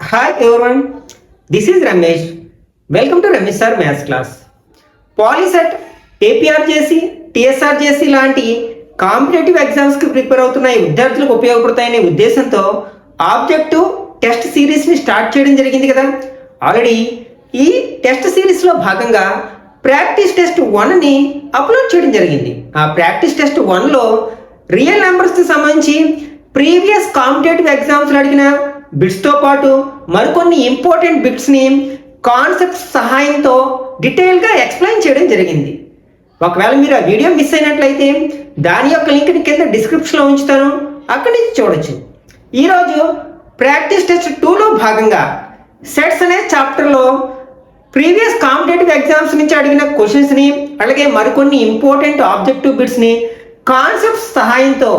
Hi everyone, this is Ramesh. Welcome to Ramesh Sir Maths class. POLYCET, APRJC, TSRJC లాంటి competitive ఎగ్జామ్స్కి prepare అవుతున్న ఈ విద్యార్థులకు ఉపయోగపడతాయనే ఉద్దేశంతో ఆబ్జెక్టివ్ టెస్ట్ సిరీస్ని స్టార్ట్ చేయడం జరిగింది కదా. ఆల్రెడీ ఈ టెస్ట్ సిరీస్లో భాగంగా ప్రాక్టీస్ టెస్ట్ 1ని అప్లోడ్ చేయడం జరిగింది. ఆ ప్రాక్టీస్ టెస్ట్ 1లో రియల్ నెంబర్స్కి సంబంధించి ప్రీవియస్ కాంపిటేటివ్ ఎగ్జామ్స్లో అడిగిన బిట్స్తో పాటు మరికొన్ని ఇంపార్టెంట్ బిట్స్ని కాన్సెప్ట్స్ సహాయంతో డీటెయిల్గా ఎక్స్ప్లెయిన్ చేయడం జరిగింది. ఒకవేళ మీరు ఆ వీడియో మిస్ అయినట్లయితే దాని యొక్క లింక్ని కింద డిస్క్రిప్షన్లో ఉంచుతాను, అక్కడి నుంచి చూడొచ్చు. ఈరోజు ప్రాక్టీస్ టెస్ట్ 2లో భాగంగా సెట్స్ అనే చాప్టర్లో ప్రీవియస్ కాంపిటేటివ్ ఎగ్జామ్స్ నుంచి అడిగిన క్వశ్చన్స్ని అలాగే మరికొన్ని ఇంపార్టెంట్ ఆబ్జెక్టివ్ బిట్స్ని కాన్సెప్ట్స్ సహాయంతో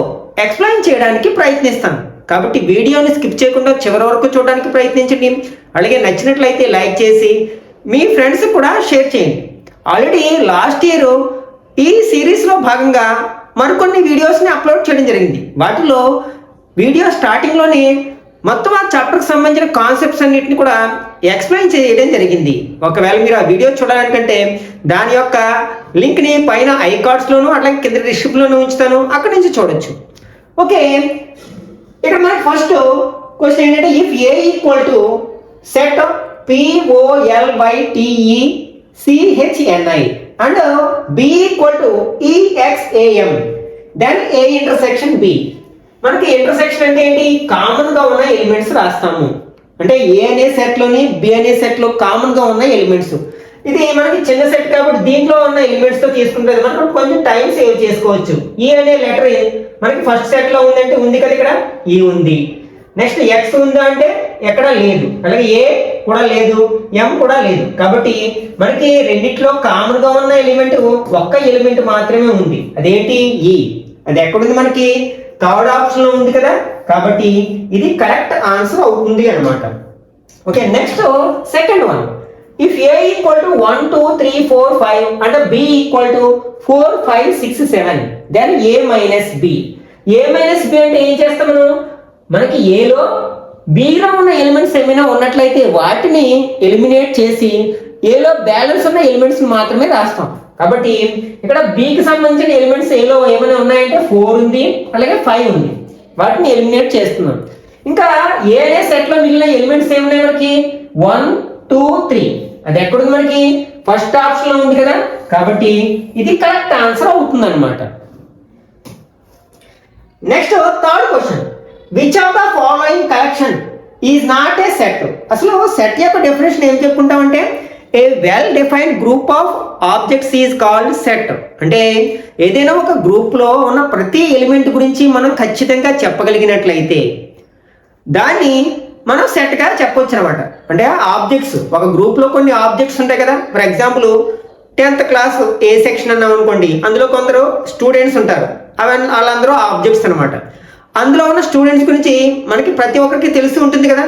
ఎక్స్ప్లెయిన్ చేయడానికి ప్రయత్నిస్తాను. కాబట్టి వీడియోని స్కిప్ చేయకుండా చివరి వరకు చూడడానికి ప్రయత్నించండి. అలాగే నచ్చినట్లయితే లైక్ చేసి మీ ఫ్రెండ్స్ కూడా షేర్ చేయండి. ఆల్రెడీ లాస్ట్ ఇయర్ ఈ సిరీస్లో భాగంగా మరికొన్ని వీడియోస్ని అప్లోడ్ చేయడం జరిగింది. వాటిలో వీడియో స్టార్టింగ్లోనే మొత్తం ఆ చాప్టర్కి సంబంధించిన కాన్సెప్ట్స్ అన్నిటిని కూడా ఎక్స్ప్లెయిన్ చేయడం జరిగింది. ఒకవేళ మీరు ఆ వీడియో చూడాలనుకుంటే దాని యొక్క లింక్ని పైన ఐకార్డ్స్లోను అట్లాగే కింద డిస్క్రిప్షన్లోనూ ఉంచుతాను, అక్కడి నుంచి చూడొచ్చు. ఓకే, ఇక్కడ మనకి ఫస్ట్ క్వశ్చన్ ఏంటంటే if A equal to set POLYTECHNI and B equal to EXAM then A intersection B. మనకి ఇంటర్సెక్షన్ అంటే ఏంటి? కామన్ గా ఉన్న ఎలిమెంట్స్ రాస్తాము. అంటే ఏ అనే సెట్ లోని బి అనే సెట్ లో కామన్ గా ఉన్న ఎలిమెంట్స్. ఇది మనకి చిన్న సెట్ కాబట్టి దీంట్లో ఉన్న ఎలిమెంట్స్ తో తీసుకుంటే మనం కొంచెం టైం సేవ్ చేసుకోవచ్చు. ఈ అనే లెటర్ మనకి ఫస్ట్ సెట్ లో ఉందంటే ఉంది కదా, ఇక్కడ ఈ ఉంది. నెక్స్ట్ ఎక్స్ ఉందా అంటే ఎక్కడ లేదు, అలాగే ఏ కూడా లేదు, ఎం కూడా లేదు. కాబట్టి మనకి రెండిట్లో కామన్ గా ఉన్న ఎలిమెంట్ ఒక్క ఎలిమెంట్ మాత్రమే ఉంది, అదేంటి? ఈ. అది ఎక్కడుంది? మనకి థర్డ్ ఆప్షన్ లో ఉంది కదా. కాబట్టి ఇది కరెక్ట్ ఆన్సర్ అవుతుంది అన్నమాట. Okay, next second one. If A equal to 1 2 3 4 5 and B equal to 4 5 6 7 then A minus B. A minus B అంటే ఏం చేస్తాం మనం? మనకి ఏలో బిలో ఉన్న ఎలిమెంట్స్ ఏమైనా ఉన్నట్లయితే వాటిని ఎలిమినేట్ చేసి ఏలో బ్యాలెన్స్ ఉన్న ఎలిమెంట్స్ మాత్రమే రాస్తాం. కాబట్టి ఇక్కడ బికి సంబంధించిన ఎలిమెంట్స్ ఏలో ఏమైనా ఉన్నాయంటే 4 ఉంది అలాగే 5 ఉంది, వాటిని ఎలిమినేట్ చేస్తున్నాం. ఇంకా ఏ అనే సెట్ లో మిగిలిన ఎలిమెంట్స్ ఏమున్నాయి మనకి? 1 2 3. అది ఎక్కడుంది? మనకి ఫస్ట్ ఆప్షన్ లో ఉంది కదా. కాబట్టి ఇది కరెక్ట్ ఆన్సర్ అవుతుంది అనమాట. Next third question. Which of the following collection is not a set? అసలు సెట్ యొక్క డెఫినేషన్ ఏం చెప్పుకుంటామంటే a well defined group of objects is called set. అంటే ఏదైనా ఒక గ్రూప్ లో ఉన్న ప్రతి ఎలిమెంట్ గురించి మనం ఖచ్చితంగా చెప్పగలిగినట్లయితే దాన్ని మనం సెట్గా చెప్పొచ్చు అనమాట. అంటే ఆబ్జెక్ట్స్ ఒక గ్రూప్లో కొన్ని ఆబ్జెక్ట్స్ ఉంటాయి కదా. For example 10th class A section అన్నాం అనుకోండి, అందులో కొందరు స్టూడెంట్స్ ఉంటారు, వాళ్ళందరూ ఆబ్జెక్ట్స్ అనమాట. అందులో ఉన్న స్టూడెంట్స్ గురించి మనకి ప్రతి ఒక్కరికి తెలిసి ఉంటుంది కదా.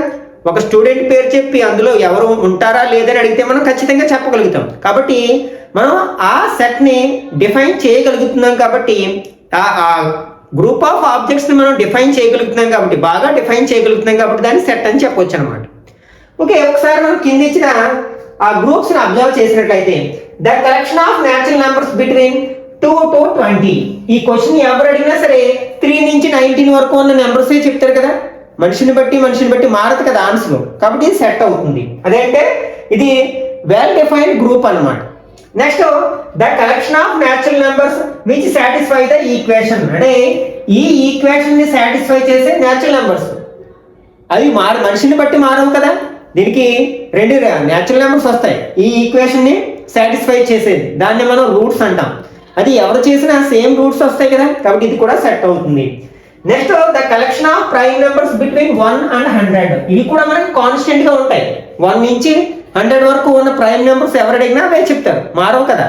ఒక స్టూడెంట్ పేరు చెప్పి అందులో ఎవరు ఉంటారా లేదని అడిగితే మనం ఖచ్చితంగా చెప్పగలుగుతాం. కాబట్టి మనం ఆ సెట్ని డిఫైన్ చేయగలుగుతున్నాం. కాబట్టి ఆ గ్రూప్ ఆఫ్ ఆబ్జెక్ట్స్ని మనం డిఫైన్ చేయగలుగుతున్నాం కాబట్టి, బాగా డిఫైన్ చేయగలుగుతున్నాం కాబట్టి దాన్ని సెట్ అని చెప్పొచ్చు అనమాట. ఓకే, ఒకసారి మనం కింద ఇచ్చిన ఆ గ్రూప్స్ని అబ్జర్వ్ చేసినట్లయితే the collection of natural numbers between 2 to 20. ఈ క్వశ్చన్ ఎవరు అడిగినా సరే 3 నుంచి 19 వరకు ఉన్న నెంబర్సే చెప్తారు కదా. మనిషిని బట్టి మారదు కదా ఆన్సర్. కాబట్టి ఇది సెట్ అవుతుంది. అదేంటే ఇది వెల్ డిఫైన్డ్ గ్రూప్ అనమాట. Next the collection of natural numbers which satisfy the equation. అంటే ఈ ఈక్వేషన్ ని సాటిస్ఫై చేసే న్యాచురల్ నెంబర్స్ అవి మనిషిని బట్టి మారవు కదా. దీనికి 2 న్యాచురల్ నెంబర్స్ వస్తాయి ఈ ఈక్వేషన్ ని సాటిస్ఫై చేసేది, దాన్ని మనం రూట్స్ అంటాం. అది ఎవరు చేసినా సేమ్ రూట్స్ వస్తాయి కదా. కాబట్టి ఇది కూడా సెట్ అవుతుంది. Next the collection of prime numbers between 1 and 100. ఇవి కూడా మనకి కాన్స్టెంట్ గా ఉంటాయి. 1 నుంచి 100 వరకు ఉన్న ప్రైమ్ నెంబర్స్ ఎవరు అడిగినా అవే చెప్తారు, మారవు కదా.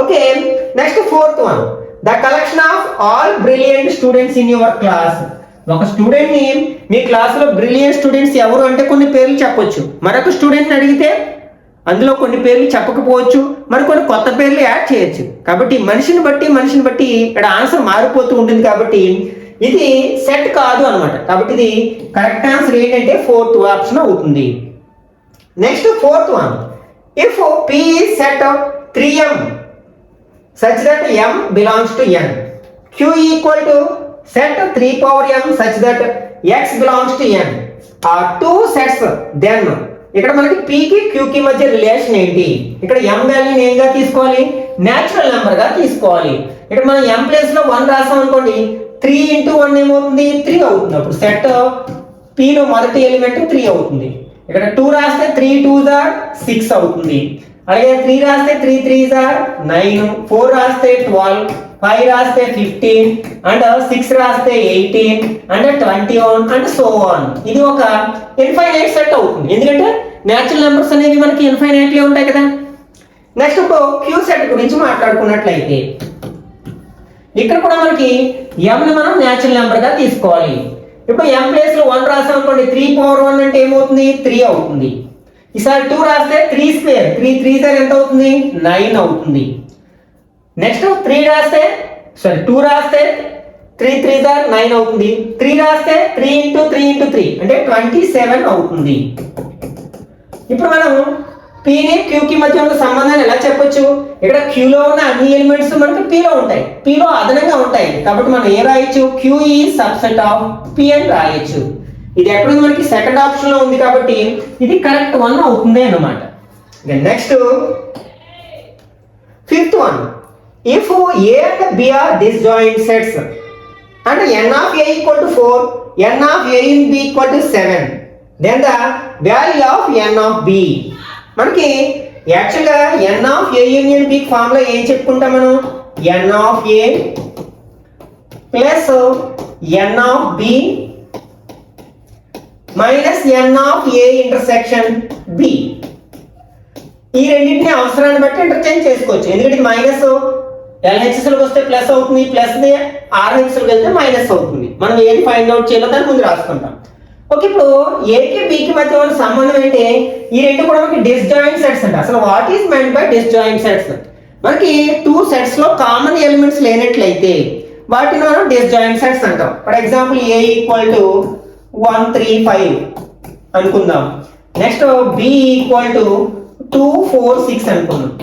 Okay, next fourth one. The collection of all brilliant students in your class. ఒక స్టూడెంట్ ని మీ క్లాస్ లో బ్రిలియంట్ స్టూడెంట్స్ ఎవరు అంటే కొన్ని పేర్లు చెప్పొచ్చు. మరొక స్టూడెంట్ ని అడిగితే అందులో కొన్ని పేర్లు చెప్పకపోవచ్చు, మరి కొన్ని కొత్త పేర్లు యాడ్ చేయొచ్చు. కాబట్టి మనిషిని బట్టి ఇక్కడ ఆన్సర్ మారిపోతూ ఉంటుంది. కాబట్టి ఇది సెట్ కాదు అనమాట. కాబట్టి ఇది కరెక్ట్ ఆన్సర్ ఏంటంటే ఫోర్త్ ఆప్షన్ అవుతుంది. Next fourth one, if P is set of 3m such that m belongs to n, Q equal to set 3 power m such that x belongs to n are two sets, then ఇక్కడ మనకి P కి Q కి మధ్య relation ఏంటి? ఇక్కడ m వాల్యూని ఏంగా తీసుకోవాలి? Natural number గా తీసుకోవాలి. ఇక్కడ మనం m ప్లేస్ లో 1 రాసాం అనుకోండి, 3 into 1 ఏమవుతుంది? 3 అవుతుంది. అప్పుడు సెట్ P లో మొదటి ఎలిమెంట్ 3 అవుతుంది. ఇక్కడ 2 రాస్తే 3 2s are 6 అవుతుంది. అలాగే 3 రాస్తే 3 3s are 9, 4 రాస్తే 12, 5 రాస్తే 15 అండ్ 6 రాస్తే 18 అండ్ 21 అండ్ సో ఆన్. ఇది ఒక ఇన్ఫైనైట్ సెట్ అవుతుంది, ఎందుకంటే న్యాచురల్ నెంబర్స్ అనేవి మనకి ఇన్ఫైనైట్లీ ఉంటాయి కదా. నెక్స్ట్ ఇప్పుడు క్యూ సెట్ గురించి మాట్లాడుకున్నట్లయితే ఇక్కడ కూడా మనకి m ని మనం న్యాచురల్ నెంబర్ గా తీసుకోవాలి. ఇప్పుడు m ప్లేస్ లో 1 రాసాం అనుకోండి, 3 power 1 అంటే ఏమవుతుంది? 3 అవుతుంది. ఈసారి 2 రాస్తే 3 స్క్వేర్, 3 3s ఎంత అవుతుంది? 9 అవుతుంది. నెక్స్ట్ 3 రాస్తే 2 రాస్తే 3 3s 9 అవుతుంది. 3 రాస్తే 3 into 3 into 3 అంటే 27 అవుతుంది. ఇప్పుడు మనం P ని Q కి మధ్య ఉన్న సంబంధాన్ని ఎలా చెప్పొచ్చు? ఇక్కడ Q లో ఉన్న అన్ని ఎలిమెంట్స్ మనకి P లో ఉంటాయి, P లో అదనంగా ఉంటాయి. కాబట్టి మనం ఏ రాయొచ్చు? Q is subset of P అని రాయొచ్చు. ఇది ఎక్కడ మనకి సెకండ్ ఆప్షన్ లో ఉంది కాబట్టి ఇది కరెక్ట్ వన్ అవుతుంది అన్నమాట. Next fifth one, if A and B are disjoint sets and n of A equal to 4, n of A in B equal to 7, then the value of n of B. మనకి యాక్చువల్గా n of A union B formula ఏం చెప్పుకుంటాం మనం? n of A plus n of B minus n of A intersection B. ఈ రెండింటిని అవసరాన్ని బట్టి interchange చేసుకోవచ్చు, ఎందుకంటే ఇది మైనస్ LHSలోకి వస్తే ప్లస్ అవుతుంది, ప్లస్ RHSలోకి వెళ్తే మైనస్ అవుతుంది. మనం ఏది ఫైండ్ అవుట్ చేయాలో దాన్ని ముందు రాసుకుంటాం. ఓకే, ఇప్పుడు ఏకి బికి మధ్య ఉన్న సంబంధం ఏంటి? ఈ రెండు కూడా మనకి డిస్జాయింట్ సెట్స్ అంట. అసలు what is meant by disjoint sets? మనకి 2 సెట్స్ లో కామన్ ఎలిమెంట్స్ లేనట్లయితే వాటిని మనం డిస్జాయింట్ సెట్స్ అంటాం. For example A equal to 1 3 5 అనుకుందాం. నెక్స్ట్ B ఈక్వల్ టు 2 4 6 అనుకుందాం.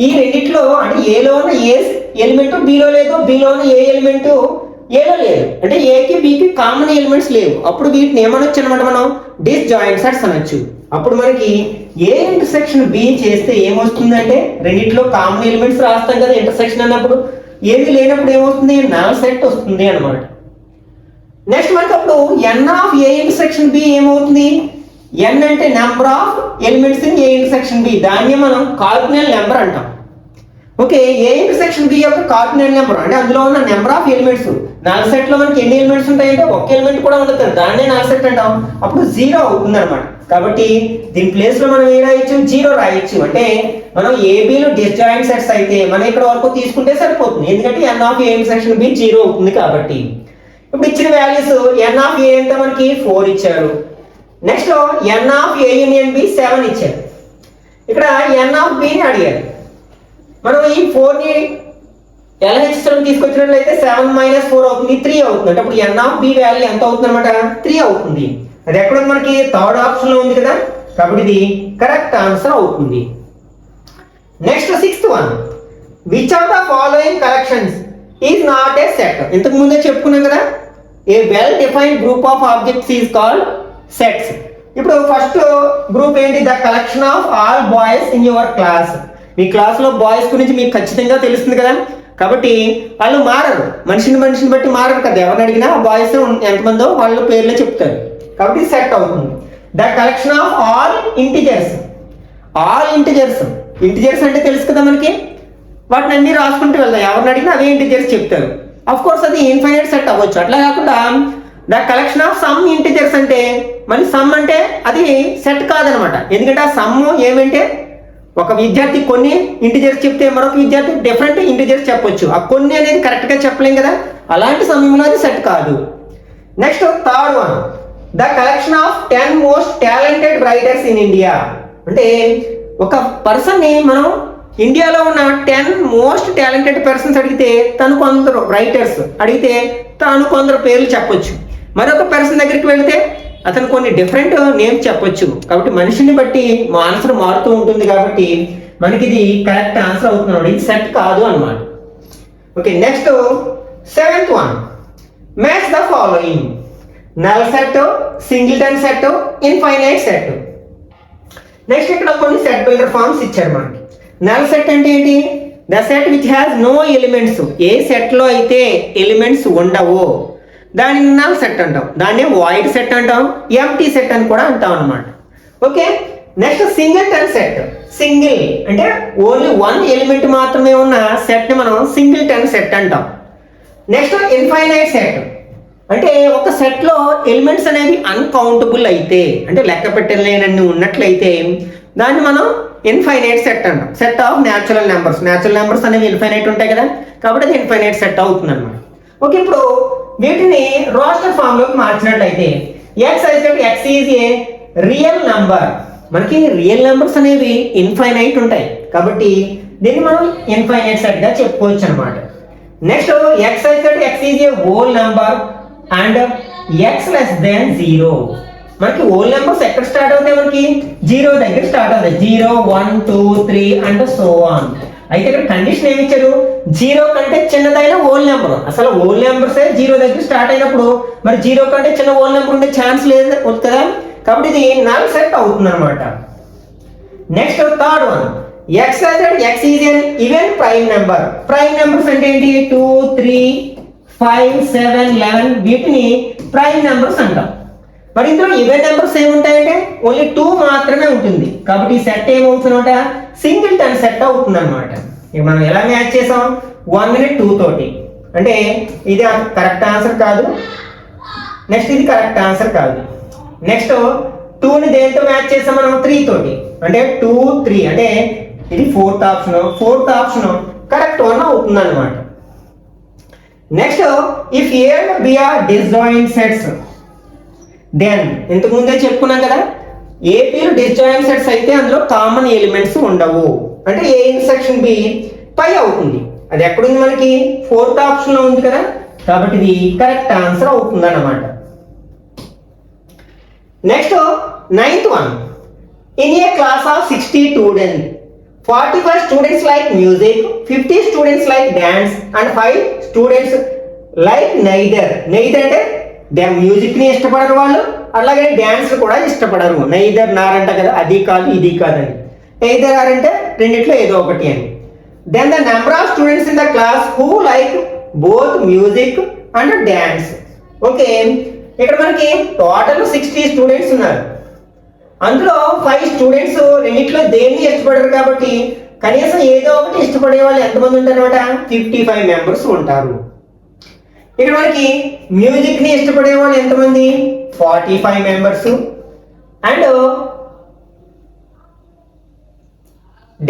ఈ రెండిట్లో అంటే ఏలో ఉన్న ఏ ఎలిమెంట్ బిలో లేదు, బిలో ఉన్న ఏ ఎలిమెంట్ ఏలో లేదు, అంటే ఏకి బికి కామన్ ఎలిమెంట్స్ లేవు. అప్పుడు వీటిని ఏమనొచ్చు అనమాట, మనం డిస్జాయింట్ సెట్స్ అనొచ్చు. అప్పుడు మనకి ఏ ఇంటర్సెక్షన్ బి చేస్తే ఏమొస్తుందంటే రెండిట్లో కామన్ ఎలిమెంట్స్ రాస్తాం కదా ఇంటర్సెక్షన్ అన్నప్పుడు, ఏది లేనప్పుడు ఏమవుతుంది? నల్ సెట్ వస్తుంది అనమాట. నెక్స్ట్ మనకి అప్పుడు n of A intersection B ఏమవుతుంది? n అంటే number of elements in A intersection B, దాన్ని మనం కార్డినల్ నెంబర్ అంటాం. ఓకే, ఏ ఇంటర్సెక్షన్ బి యొక్క కార్డినల్ నెంబర్ అంటే అందులో ఉన్న number of elements. Null set లో మనకి ఎన్ని ఎలిమెంట్స్ ఉంటాయంటే ఒక ఎలిమెంట్ కూడా ఉండదు, దాన్నే నల్ సెట్ అంటాం. అప్పుడు 0 అవుతుంది అనమాట. కాబట్టి దీని ప్లేస్ లో మనం ఏ రాయొచ్చు? 0 రాయొచ్చు. అంటే మనం ఏబిలో డిస్జాయింట్ సెట్స్ అయితే మనం ఇక్కడ వరకు తీసుకుంటే సరిపోతుంది, ఎందుకంటే n of A intersection B 0 అవుతుంది కాబట్టి. ఇప్పుడు ఇచ్చిన వాల్యూస్ n ఆఫ్ ఏ ఎంత మనకి 4 ఇచ్చారు. Next n of A union B 7 ఇచ్చారు. ఇక్కడ n ఆఫ్ బి ని అడిగారు. మనం ఈ 4 ని LHS తీసుకొచ్చినట్లయితే 7 మైనస్ 4 అవుతుంది, 3 అవుతుంది. అంటే అప్పుడు n ఆఫ్ బి వాల్యూ ఎంత అవుతుంది అనమాట? 3 అవుతుంది. అది ఎక్కడ మనకి థర్డ్ ఆప్షన్ లో ఉంది కదా, కాబట్టి ఇది కరెక్ట్ ఆన్సర్ అవుతుంది. Next sixth one, which of the following collections is not a set? ఇంతకు ముందే చెప్పుకున్నాం కదా, ఏ well defined group of objects is called sets. ఇప్పుడు ఫస్ట్ గ్రూప్ ఏంటి? The collection of all boys in your class. Me class లో boys గురించి మీకు ఖచ్చితంగా తెలుస్తుంది కదా, కాబట్టి వాళ్ళు మారరు, మనిషిని బట్టి మారరు కదా. ఎవరిని అడిగినా బాయ్స్ ఎంతమందో వాళ్ళ పేర్లే చెప్తారు, కాబట్టి సెట్ అవుతుంది. The collection of all integers. All integers అంటే తెలుసు కదా మనకి, వాటిని అన్ని రాసుకుంటూ వెళ్దాం. ఎవరిని అడిగినా అవే ఇంటిజర్స్ చెప్తారు. అఫ్ కోర్స్ అది ఇన్ఫైనైట్ సెట్ అవ్వచ్చు. అట్లా కాకుండా the collection of some integers అంటే మళ్ళీ సమ్ అంటే అది సెట్ కాదనమాట. ఎందుకంటే ఆ సమ్ ఏమంటే ఒక విద్యార్థి కొన్ని ఇంటిజర్స్ చెప్తే మరొక విద్యార్థి డిఫరెంట్ ఇంటిజర్స్ చెప్పొచ్చు. ఆ కొన్ని అనేది కరెక్ట్ గా చెప్పలేం కదా, అలాంటి సమయంలో అది సెట్ కాదు. Next third one, the collection of 10 most talented writers in India. అంటే ఒక పర్సన్ ని మనం ఇండియాలో ఉన్న 10 మోస్ట్ టాలెంటెడ్ పర్సన్స్ అడిగితే తను కొందరు రైటర్స్ అడిగితే తాను కొందరు పేర్లు చెప్పొచ్చు. మరొక పర్సన్ దగ్గరికి వెళితే అతను కొన్ని డిఫరెంట్ నేమ్స్ చెప్పొచ్చు. కాబట్టి మనిషిని బట్టి మా ఆన్సర్ మారుతూ ఉంటుంది. కాబట్టి మనకి ఇది కరెక్ట్ ఆన్సర్ అవుతున్నాడు. ఇది సెట్ కాదు అన్నమాట. Okay, next 7th one, match the following. Null set, singleton set, infinite set. Next ఇక్కడ కొన్ని సెట్ బిల్డర్ ఫార్మ్స్ ఇచ్చారు మనకి. నల్ సెట్ అంటే ఏంటి? The set which has no elements. ఏ సెట్ లో అయితే ఎలిమెంట్స్ ఉండవో దానిని నల్ సెట్ అంటాం. దాన్ని వాయిడ్ సెట్ అంటాం, ఎంటీ సెట్ అని కూడా అంటాం అన్నమాట. Okay, next singleton set. Single అంటే ఓన్లీ 1 ఎలిమెంట్ మాత్రమే ఉన్న సెట్ ని మనం సింగిల్టన్ సెట్ అంటాం. నెక్స్ట్ ఇన్ఫైనైట్ సెట్ అంటే ఒక సెట్ లో ఎలిమెంట్స్ అనేవి అన్కౌంటబుల్ అయితే, అంటే లెక్క పెట్టలేనన్ని ఉన్నట్లయితే దాన్ని మనం ఇన్ఫైనైట్ సెట్ అంటాం. Set of natural numbers. Natural numbers అనేవి ఇన్ఫైనైట్ ఉంటాయి కదా, కాబట్టి అది ఇన్ఫైనైట్ సెట్ అవుతుంది అన్నమాట. ఓకే, ఇప్పుడు వీటిని రోస్టర్ ఫామ్ లోకి మార్చినట్లయితే x is a real number. మనకి రియల్ నెంబర్స్ అనేవి ఇన్ఫైనైట్ ఉంటాయి కాబట్టి దీన్ని మనం ఇన్ఫైనైట్ సెట్ గా చెప్పుకోవచ్చు అనమాట. Next x is a whole number and x less than 0. మనకి హోల్ నెంబర్స్ ఎక్కడ స్టార్ట్ అవుతాయి? మనకి 0 దగ్గర స్టార్ట్ అవుతాయి. 0, 1, 2, 3 అండ్ సో ఆన్. అయితే ఇక్కడ కండిషన్ ఏమి ఇచ్చారు? 0 కంటే చిన్నదైన హోల్ నెంబర్. అసలు హోల్ నెంబర్స్ 0 దగ్గర స్టార్ట్ అయినప్పుడు మరి 0 కంటే చిన్న హోల్ నెంబర్ ఉండే ఛాన్స్ లేదు కదా, కాబట్టి ఇది నల్ సెట్ అవుతుంది అనమాట. Next 3rd one, x is an even prime number. Prime numbers అంటే ఏంటి? 2, 3, 5, 7, 11 వీటిని ప్రైమ్ నెంబర్స్ అంటాం. మరి ఇందులో ఈవెన్ నెంబర్స్ ఏముంటాయంటే ఓన్లీ 2 మాత్రమే ఉంటుంది. కాబట్టి ఈ సెట్ ఏమవుతుందన్నమాట? సింగిల్టన్ సెట్ అవుతుంది అనమాట. ఇక మనం ఎలా మ్యాచ్ చేసాం? 1 minute 2 తోటి. అంటే ఇది కరెక్ట్ ఆన్సర్ కాదు. నెక్స్ట్ ఇది కరెక్ట్ ఆన్సర్ కాదు. నెక్స్ట్ 2ని దేంతో మ్యాచ్ చేసాం మనం? 3 తోటి. అంటే 2, 3 అంటే ఇది 4th option. 4th option correct one అవుతుంది అనమాట. Next if A and B are disjoint sets, then ఇంతకు ముందే చెప్పుకున్నాం కదా, ఏపీలో డిస్జాయింట్ సెట్స్ అయితే అందులో కామన్ ఎలిమెంట్స్ ఉండవు. అంటే ఏ ఇంటర్సెక్షన్ బి పై అవుతుంది. అది ఎక్కడుంది? మనకి 4th ఆప్షన్ లో ఉంది కదా, కాబట్టి ఇది కరెక్ట్ ఆన్సర్ అవుతుంది అన్నమాట. Next 9th one, in a class of 60 students 45 students like music, 50 students like dance and 5 students like neither. Neither అంటే మ్యూజిక్ ని ఇష్టపడరు వాళ్ళు, అలాగే డాన్స్ కూడా ఇష్టపడరు. నైదర్ నార్ అంట కదా, అది కాదు ఇది కాదని. ఎయిదర్ ఆర్ అంటే రెండిట్లో ఏదో ఒకటి అని. Then the number of students in the class who like both music and dance. Okay, ఇక్కడ మనకి టోటల్ 60 స్టూడెంట్స్ ఉన్నారు. అందులో 5 స్టూడెంట్స్ రెండిట్లో దేన్ని ఇష్టపడరు కాబట్టి కనీసం ఏదో ఒకటి ఇష్టపడే వాళ్ళు ఎంతమంది ఉంటారు అనమాట? 55 మెంబర్స్ ఉంటారు. ఇక్కడ మనకి మ్యూజిక్ ని ఇష్టపడే వాళ్ళు ఎంతమంది? 45 మెంబర్స్. అండ్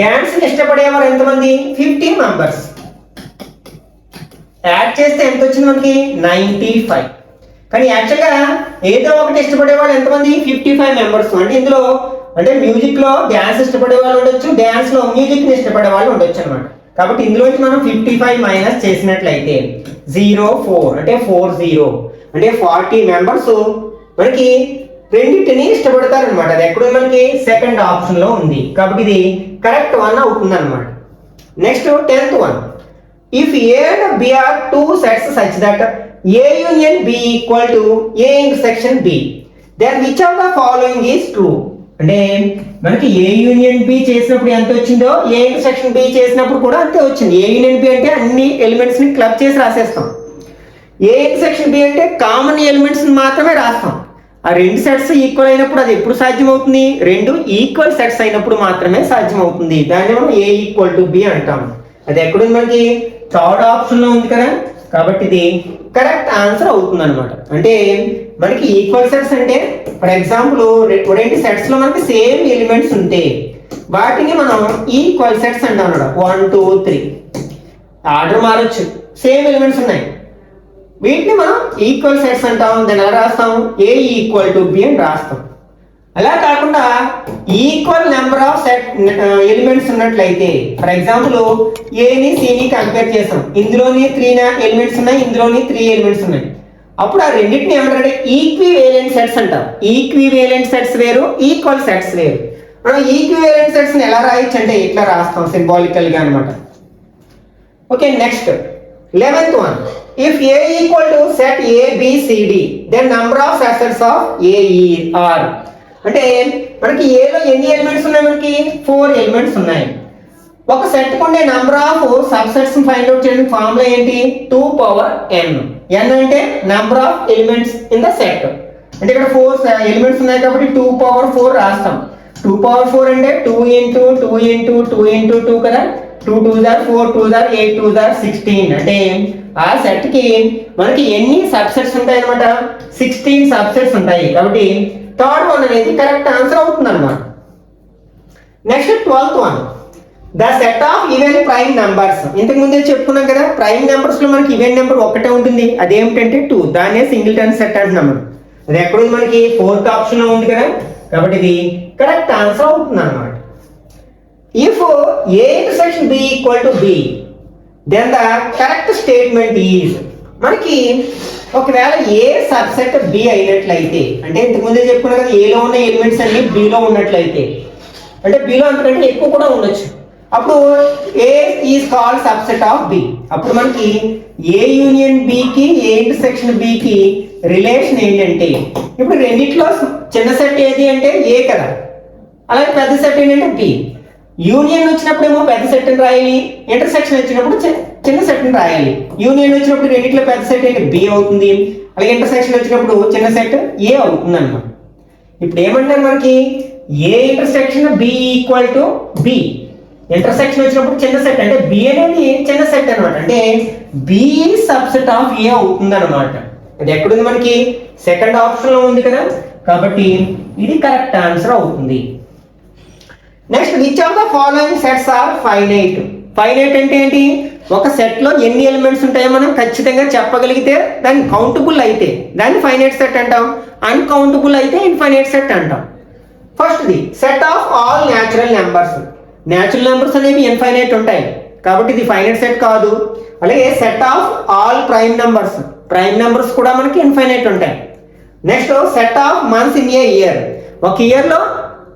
డాన్స్ ని ఇష్టపడేవారు ఎంతమంది? 50 మెంబర్స్. యాడ్ చేస్తే ఎంత వచ్చింది మనకి? 95. కానీ యాక్చువల్గా ఏదో ఒకటి ఇష్టపడే వాళ్ళు ఎంతమంది? 55 మెంబర్స్. అంటే ఇందులో అంటే మ్యూజిక్ లో డాన్స్ ఇష్టపడే వాళ్ళు ఉండొచ్చు, డాన్స్ లో మ్యూజిక్ ని ఇష్టపడే వాళ్ళు ఉండొచ్చు అనమాట. కాబట్టి ఇందులోంచి మనం 55 మైనస్ చేసినట్లయితే 0, 4 అంటే 40 అంటే 40 మెంబర్స్ మనకి రెండింటిని ఇష్టపడతారు అనమాట. అది ఎక్కడ మనకి సెకండ్ ఆప్షన్ లో ఉంది. కాబట్టి ఇది కరెక్ట్ వన్ అవుతుంది అనమాట. Next 10th one, if A and B are two sets such that A union B equal to A intersection B, then which of the following is true? అంటే మనకి ఏ union B చేసినప్పుడు ఎంత వచ్చిందో ఏ intersection B చేసినప్పుడు కూడా అంతే వచ్చింది. ఏ union B అంటే అన్ని ఎలిమెంట్స్ ని క్లబ్ చేసి రాసేస్తాం. ఏ ఇంటర్సెక్షన్ బి అంటే కామన్ ఎలిమెంట్స్ మాత్రమే రాస్తాం. ఆ రెండు సెట్స్ ఈక్వల్ అయినప్పుడు అది ఎప్పుడు సాధ్యం అవుతుంది? రెండు ఈక్వల్ సెట్స్ అయినప్పుడు మాత్రమే సాధ్యం అవుతుంది. దాన్ని మనం ఏ ఈక్వల్ టు బి అంటాం. అది ఎక్కడుంది? మనకి థర్డ్ ఆప్షన్ లో ఉంది కదా, కాబట్టి ఇది కరెక్ట్ ఆన్సర్ అవుతుంది అనమాట. అంటే మనకి ఈక్వల్ సెట్స్ అంటే ఫర్ ఎగ్జాంపుల్ రెండు సెట్స్ లో మనకి సేమ్ ఎలిమెంట్స్ ఉంటే వాటిని మనం ఈక్వల్ సెట్స్ అంటాం అన్నమాట. 1, 2, 3 ఆర్డర్ మారొచ్చు, సేమ్ ఎలిమెంట్స్ ఉన్నాయి, వీటిని మనం ఈక్వల్ సెట్స్ అంటాం. దాన్ని ఎలా రాస్తాం? ఏ ఈక్వల్ టు బి అని రాస్తాం. అలా కాకుండా equal number of set elements ఉన్నట్లయితే, ఫర్ ఎగ్జాంపుల్ ఏని సిని కంపేర్ చేసాం, ఇందులోని 3 ఎలిమెంట్స్ ఉన్నాయి, ఇందులోని 3 ఎలిమెంట్స్ ఉన్నాయి. అప్పుడు ఆ రెండింటిని ఏమంటారంటే ఈక్వివేలెంట్ సెట్స్ అంటారు. ఈక్వివేలెంట్ సెట్స్ వేరు, ఈక్వల్ సెట్స్ వేరు. మనం ఈక్వివేలెంట్ సెట్స్ ని ఎలా రాయొచ్చు అంటే ఇట్లా రాస్తాం సింబాలికల్ గా అనమాట. Okay, next 11th one. If A equal to set A, B, C, D, then number of subsets of A, E, are. అంటే మనకి A లో ఎన్ని ఎలిమెంట్స్ ఉన్నాయి? మనకి 4 ఎలిమెంట్స్ ఉన్నాయి. ఒక సెట్ కు ఉండే number of subsets find out చేయడానికి ఫార్ములా ఏంటి? 2 పవర్ n. n అంటే number of elements in the set. అంటే ఇక్కడ 4 ఎలిమెంట్స్ ఉన్నాయి కాబట్టి 2 పవర్ 4 రాస్తాం. 2 పవర్ 4 అంటే 2 into 2 into 2 into 2 కదా. 2 2s are 4, 2s are 8, 2s are 16. అంటే ఆ సెట్ కి మనకి ఎన్ని సబ్సెట్స్ ఉంటాయి అన్నమాట? 16 సబ్సెట్స్ ఉంటాయి. కాబట్టి థర్డ్ వన్ అనేది కరెక్ట్ ఆన్సర్ అవుతుంది అన్నమాట. Next 12th one. The set of even prime numbers. ఇంతకు ముందే చెప్పుకున్నాం కదా, ప్రైమ్ నెంబర్స్ లో మనకి ఈవెన్ నెంబర్ ఒకటే ఉంటుంది, అదేమిటంటే 2. దాన్నే సింగిల్టన్ సెట్ అంటున్నాం. అది ఎక్కడుంది? మనకి 4th ఆప్షన్ లో ఉంది కదా. కాబట్టి ఇది కరెక్ట్ ఆన్సర్ అవుతుంది అన్నమాట. If A intersection B equal to B, then the correct statement is, మనకి ఒకవేళ A సబ్సెట్ B అయినట్లయితే, అంటే ఇంతకు ముందే చెప్పుకున్నా కదా A లో ఉన్న ఎలిమెంట్స్ అన్ని B లో ఉన్నట్లయితే, అంటే B లో అంతకంటే ఎక్కువ కూడా ఉండొచ్చు, అప్పుడు A is called subset of B. అప్పుడు మనకి A యూనియన్ B కి A ఇంటర్సెక్షన్ B కి రిలేషన్ ఏంటంటే, ఇప్పుడు రెండిట్లో చిన్న సెట్ ఏది అంటే A కదా, అలాగే పెద్ద సెట్ ఏంటంటే B. యూనియన్ వచ్చినప్పుడు ఏమో పెద్ద సెట్ ని రాయాలి, ఇంటర్సెక్షన్ వచ్చినప్పుడు చిన్న సెట్ ని రాయాలి. యూనియన్ వచ్చినప్పుడు రెండిట్లో పెద్ద సెట్ ఏంటి? B అవుతుంది. అలాగే ఇంటర్సెక్షన్ వచ్చినప్పుడు చిన్న సెట్ A అవుతుంది అన్నమాట. ఇప్పుడు ఏమంటారు మనకి? A intersection B equal to B. Intersection వచ్చినప్పుడు చిన్న సెట్ అంటే B అనేది చిన్న సెట్ అనమాట. అంటే B సబ్సెట్ ఆఫ్ A అవుతుంది అనమాట. అది ఎక్కడుంది? మనకి సెకండ్ ఆప్షన్ లో ఉంది కదా. కాబట్టి ఇది కరెక్ట్ ఆన్సర్ అవుతుంది. Next, which of the following sets are finite? Finite అంటే ఏంటి? ఒక సెట్ లో ఎన్ని ఎలిమెంట్స్ ఉంటాయో మనం ఖచ్చితంగా చెప్పగలిగితే దాన్ని కౌంటబుల్ అయితే దాన్ని ఫైనైట్ సెట్ అంటాం, అన్కౌంటబుల్ అయితే ఇన్ఫైనైట్ సెట్ అంటాం. First the set of all natural numbers. Natural numbers అనేవి ఇన్ఫైనైట్ ఉంటాయి కాబట్టి ఇది ఫైనైట్ సెట్ కాదు. అలాగే set of all prime numbers, prime numbers కూడా మనకి ఇన్ఫైనైట్ ఉంటాయి. Next, set of months in a year. ఒక ఇయర్ లో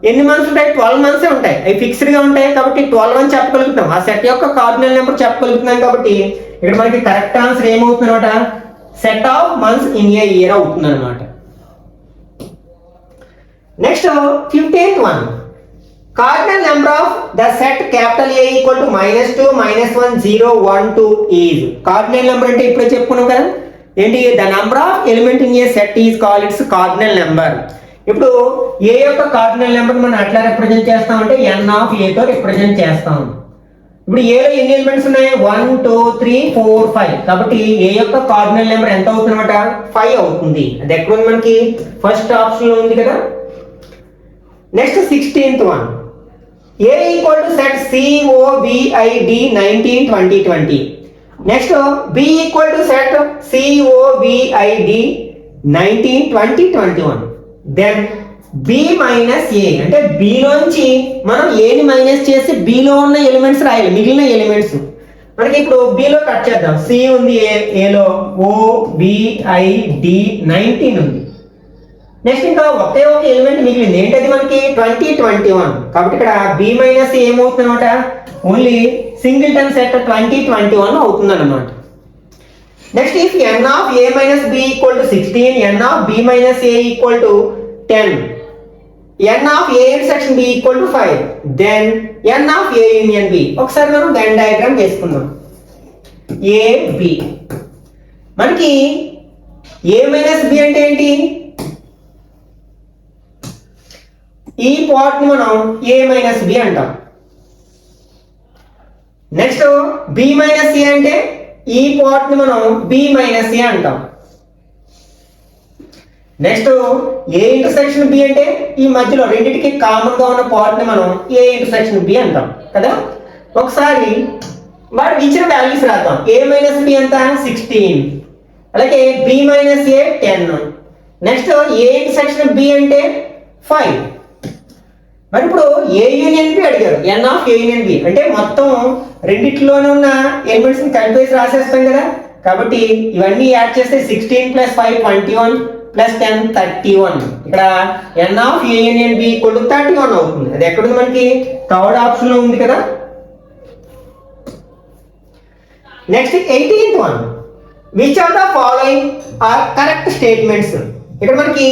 ఎన్ని మంత్స్ ఉంటాయి? 12 మంత్స్ ఉంటాయి. అవి ఫిక్స్డ్ గా ఉంటాయి కాబట్టి 12 అని చెప్పగలుగుతాం. ఆ సెట్ యొక్క కార్డినల్ నెంబర్ చెప్పగలుగుతున్నాం కాబట్టి ఇక్కడ మనకి కరెక్ట్ ఆన్సర్ ఏమవుతుంది అనమాట? Set of months in a year అవుతుంది అనమాట. Next 15th one. Cardinal number of the set capital A equal to -2, -1, 0, 1, 2 is. Cardinal number అంటే ఇప్పుడే చెప్పుకున్నాం కదా ఏంటి? The number of element in a set is called it's cardinal number. ఇప్పుడు A యొక్క cardinal number మనం ఎట్లా రిప్రజెంట్ చేస్తామంటే n ఆఫ్ A తో రిప్రజెంట్ చేస్తాం. ఇప్పుడు A లో ఎన్ని ఎలిమెంట్స్ ఉన్నాయి? 1, 2, 3, 4, 5. కాబట్టి A యొక్క కార్డినల్ నెంబర్ ఎంత అవుతుందన్నమాట? 5 అవుతుంది. అది ఎక్కడ ఉంది? మనకి ఫస్ట్ ఆప్షన్ లో ఉంది కదా. Next 16th one. A equal to set COVID 19, 20, 20. Next B equal to set COVID 19, 20, 21. Then B minus A అంటే B లోంచి మనం A ని మైనస్ చేసి B లో ఉన్న ఎలిమెంట్స్ రాయాలి, మిగిలిన ఎలిమెంట్స్. మనకి ఇప్పుడు B లో కట్ చేద్దాం. C ఉంది A లో, OVID 19 ఉంది. నెక్స్ట్ ఇంకా ఒకే ఒక ఎలిమెంట్ మిగిలింది ఏంటది? మనకి 20, 21. కాబట్టి ఇక్కడ B మైనస్ A ఏమవుతుంది అనమాట? ఓన్లీ సింగిల్టన్ సెట్ 20, 21 అవుతుంది అనమాట. Next, if n of A minus B equal to 16, n of B minus A equal to 10, n of A intersection B equal to 5, then n of A union B. ఒకసారి మనం Venn diagram చేసుకుందాం. AB మనకి A minus B అంటే ఏంటి? ఈ part ని మనం A minus B అంటాం. నెక్స్ట్ B మైనస్ A అంటే ఈ పార్ట్ ని మనం B మైనస్ A అంటాం. నెక్స్ట్ A ఇంటర్సెక్షన్ B అంటే ఈ మధ్యలో రెండింటికి కామన్ గా ఉన్న పార్ట్ ని మనం A ఇంటర్సెక్షన్ B అంటాం కదా. ఒకసారి వాటి ఇచ్చిన వాల్యూస్ రాద్దాం. A మైనస్ B ఎంత? 16. అలాగే B minus A 10. Next A intersection B అంటే 5. మరి ఇప్పుడు ఏ యూనియన్ బి అడిగారు, ఎన్ ఆఫ్ ఏ యూనియన్ బి అంటే మొత్తం రెండిట్లోనే ఉన్న ఎలిమెంట్స్ ని కలిపేసి రాసేస్తాం కదా. కాబట్టి ఇవన్నీ యాడ్ చేస్తే 16 + 5 21 + 10 31. ఇక్కడ n of A union B equal to 31 అవుతుంది. అది ఎక్కడుంది మనకి, థర్డ్ ఆప్షన్ లో ఉంది కదా. Next 18th one, which are the following are correct statements. ఇక్కడ మనకి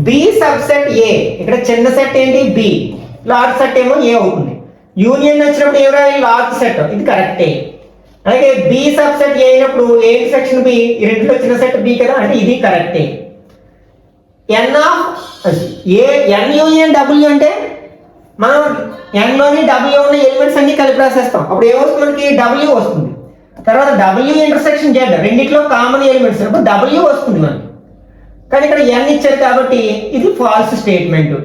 బి సబ్సెట్ ఏ, ఇక్కడ చిన్న సెట్ ఏంటి బి, లార్జ్ సెట్ ఏమో ఏ అవుతుంది. యూనియన్ వచ్చినప్పుడు ఏం రాయాలి, లార్జ్ సెట్, ఇది కరెక్టే. అలాగే బి సబ్సెట్ ఏ అయినప్పుడు ఏ సెక్షన్ బి, ఈ రెండులో చిన్న సెట్ బి కదా, అంటే ఇది కరెక్టే. N of A, n union W అంటే మనం ఎన్ లోని డబ్ల్యూ ఉన్న ఎలిమెంట్స్ అన్ని కలిపి రాసేస్తాం. అప్పుడు ఏమొస్తుంది మనకి, డబ్ల్యూ వస్తుంది. తర్వాత డబ్ల్యూ ఇంటర్సెక్షన్ జెడ్, రెండిట్లో కామన్ ఎలిమెంట్స్, అప్పుడు డబ్ల్యూ వస్తుంది మనకి. కానీ ఇక్కడ ఎన్ ఇచ్చారు కాబట్టి ఇది ఫాల్స్ స్టేట్మెంట్.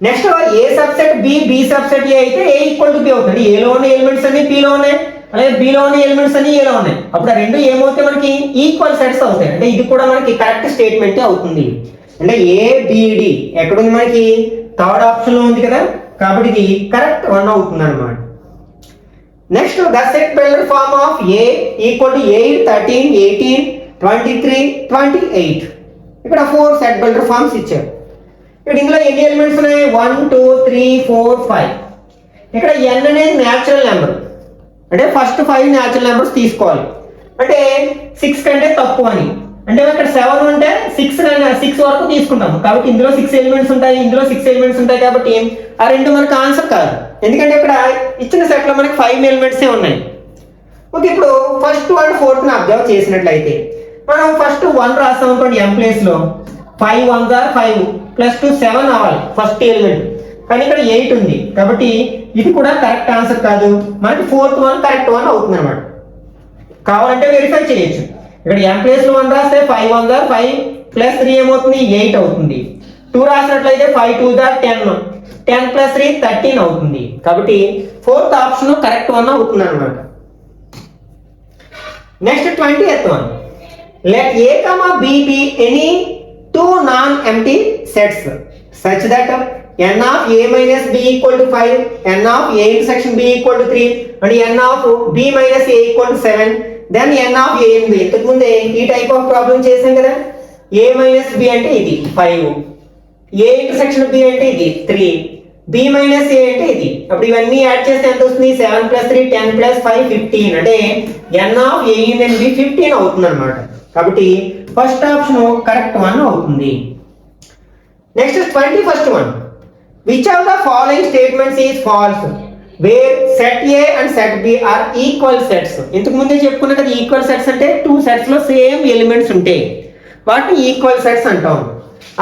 నెక్స్ట్ ఏ సబ్సెట్ బి, బి సబ్సెట్ ఏ అయితే ఏ ఈక్వల్ టు బి అవుతుంది. ఏలో ఉన్న ఎలిమెంట్స్ అన్ని బిలో ఉన్నాయి, అలాగే బిలో ఉన్న ఎలిమెంట్స్ అన్ని ఏలో ఉన్నాయి. అప్పుడు ఆ రెండు ఏమవుతాయి మనకి, ఈక్వల్ సెట్స్ అవుతాయి. అంటే ఇది కూడా మనకి కరెక్ట్ స్టేట్మెంట్ అవుతుంది. అంటే ఏబిడి ఎక్కడుంది మనకి, థర్డ్ ఆప్షన్ లో ఉంది కదా, కాబట్టి ఇది కరెక్ట్ వన్ అవుతుంది అనమాట. Next the set builder form of A equal to 8 13 18 23 28. ఇక్కడ 4 సెట్ బిల్డర్ ఫార్మ్స్ ఇచ్చారు. ఇక్కడ ఇందులో ఎన్ని ఎలిమెంట్స్ ఉన్నాయి, 1 2 3 4 5. ఇక్కడ n అనేది న్యాచురల్ నెంబర్, అంటే ఫస్ట్ 5 న్యాచురల్ నెంబర్స్ తీసుకోవాలి. అంటే 6 కంటే తక్కువ అని, అంటే ఇక్కడ 7 ఉంటే 6 వరకు తీసుకుంటాము. కాబట్టి ఇందులో 6 ఎలిమెంట్స్ ఉంటాయి, ఇందులో 6 ఎలిమెంట్స్ ఉంటాయి. కాబట్టి ఆ రెండు మనకు ఆన్సర్ కాదు, ఎందుకంటే ఇక్కడ ఇచ్చిన సెట్ లో మనకి 5 ఎలిమెంట్స్ ఉన్నాయి. ఓకే, ఇప్పుడు ఫస్ట్ అండ్ ఫోర్త్ ని అబ్జర్వ్ చేసినట్లయితే మనం ఫస్ట్ 1 రాస్తాం అనుకోండి, m ప్లేస్ లో 5 1s are 5 + 2 7 అవ్వాలి ఫస్ట్ ఎలిమెంట్. కానీ ఇక్కడ 8 ఉంది, కాబట్టి ఇది కూడా కరెక్ట్ ఆన్సర్ కాదు. మనకి ఫోర్త్ వన్ కరెక్ట్ వన్ అవుతుంది అనమాట. కావాలంటే వెరిఫై చేయొచ్చు. ఇక్కడ m ప్లేస్ లో 1 రాస్తే 5 1s are 5 + 3 ఏమవుతుంది, 8 అవుతుంది. 2 రాసినట్లయితే 5 2s are 10 10 + 3 13 అవుతుంది. కాబట్టి ఫోర్త్ ఆప్షన్ కరెక్ట్ వన్ అవుతుంది అనమాట. Next 20th one, let a comma b be any two non-empty sets such that n of a minus b equal to 5, n of a intersection b equal to 3 and n of b minus a equal to 7, then n of a in b. ఇంతకు ముందే ఈ type of problem చేసాం కదా. a minus b అంటే ఇది 5, a intersection b అంటే ఇది 3, b minus a అంటే ఇది. అప్పుడు ఇవన్నీ యాడ్ చేస్తే ఎంత వస్తుంది, 7 + 3 10 + 5 15. అంటే n of a union b 15 అవుతుంది అనమాట. కాబట్టి ఫస్ట్ ఆప్షన్ కరెక్ట్ వన్ అవుతుంది. Next 21st one, which of the following statements is false where set A and set B are equal sets. ఇంతకు ముందే చెప్పుకున్నా కదా, ఈక్వల్ సెట్స్ అంటే 2 సెట్స్ లో సేమ్ ఎలిమెంట్స్ ఉంటాయి, వాటిని ఈక్వల్ సెట్స్ అంటాం.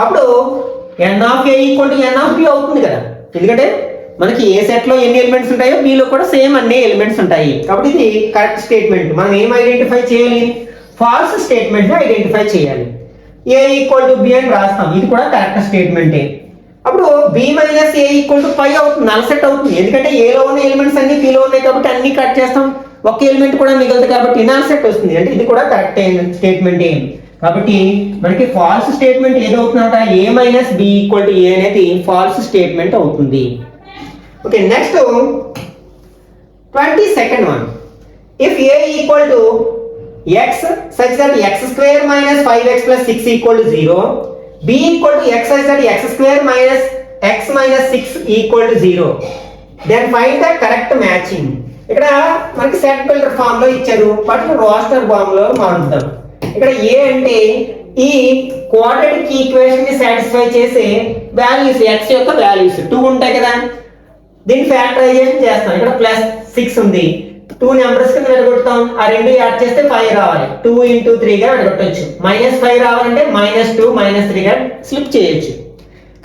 అప్పుడు n of a equal to n of b అవుతుంది కదా, ఎందుకంటే మనకి ఏ సెట్ లో ఎన్ని ఎలిమెంట్స్ ఉంటాయో b లో కూడా సేమ్ అన్ని ఎలిమెంట్స్ ఉంటాయి. కాబట్టి ఇది కరెక్ట్ స్టేట్మెంట్. మనం ఏం ఐడెంటిఫై చేయాలి, ఫాల్స్ స్టేట్మెంట్ ఐడెంటిఫై చేయాలి. a ఈక్వల్ టు b అని రాస్తాం, ఇది కూడా కరెక్ట్ స్టేట్మెంటే. అప్పుడు b minus a equal to 5 అవుతుంది, నల్ సెట్ అవుతుంది. ఎందుకంటే a లో ఉన్న ఎలిమెంట్స్ అన్ని b లో ఉన్నాయి కాబట్టి అన్ని కట్ చేస్తాం, ఒక ఎలిమెంట్ కూడా మిగలదు కాబట్టి నల్ సెట్ వస్తుంది. అంటే ఇది కూడా కరెక్ట్ స్టేట్మెంటే. కాబట్టి మనకి ఫాల్స్ స్టేట్మెంట్ ఏదవుతుందంట, a minus b equal to a అనేది ఫాల్స్ స్టేట్మెంట్ అవుతుంది. Okay, next 22nd one, if a equal to x such that x square minus 5x plus 6 equal to 0, b equal to x such that x square minus x minus 6 equal to 0, then find the correct matching. ఇక్కడ మనకి set builder form లో ఇచ్చారు, వాటిని roster form లో మారుద్దాం. ఇక్కడ a అంటే ఈ quadratic equation ని సాటిస్ఫై చేసే వాల్యూస్, x యొక్క వాల్యూస్ 2 ఉంటాయి కదా, దీన్ని ఫ్యాక్టరైజేషన్ చేస్తాం. ఇక్కడ +6 ఉంది, 2 నెంబర్స్ కింద విడగొడతాం, ఆ రెండు యాడ్ చేస్తే 5 రావాలి, 2 × 3 గా విడగొట్టొచ్చు. -5 రావాలంటే -2 -3 గా స్లిప్ చేయొచ్చు.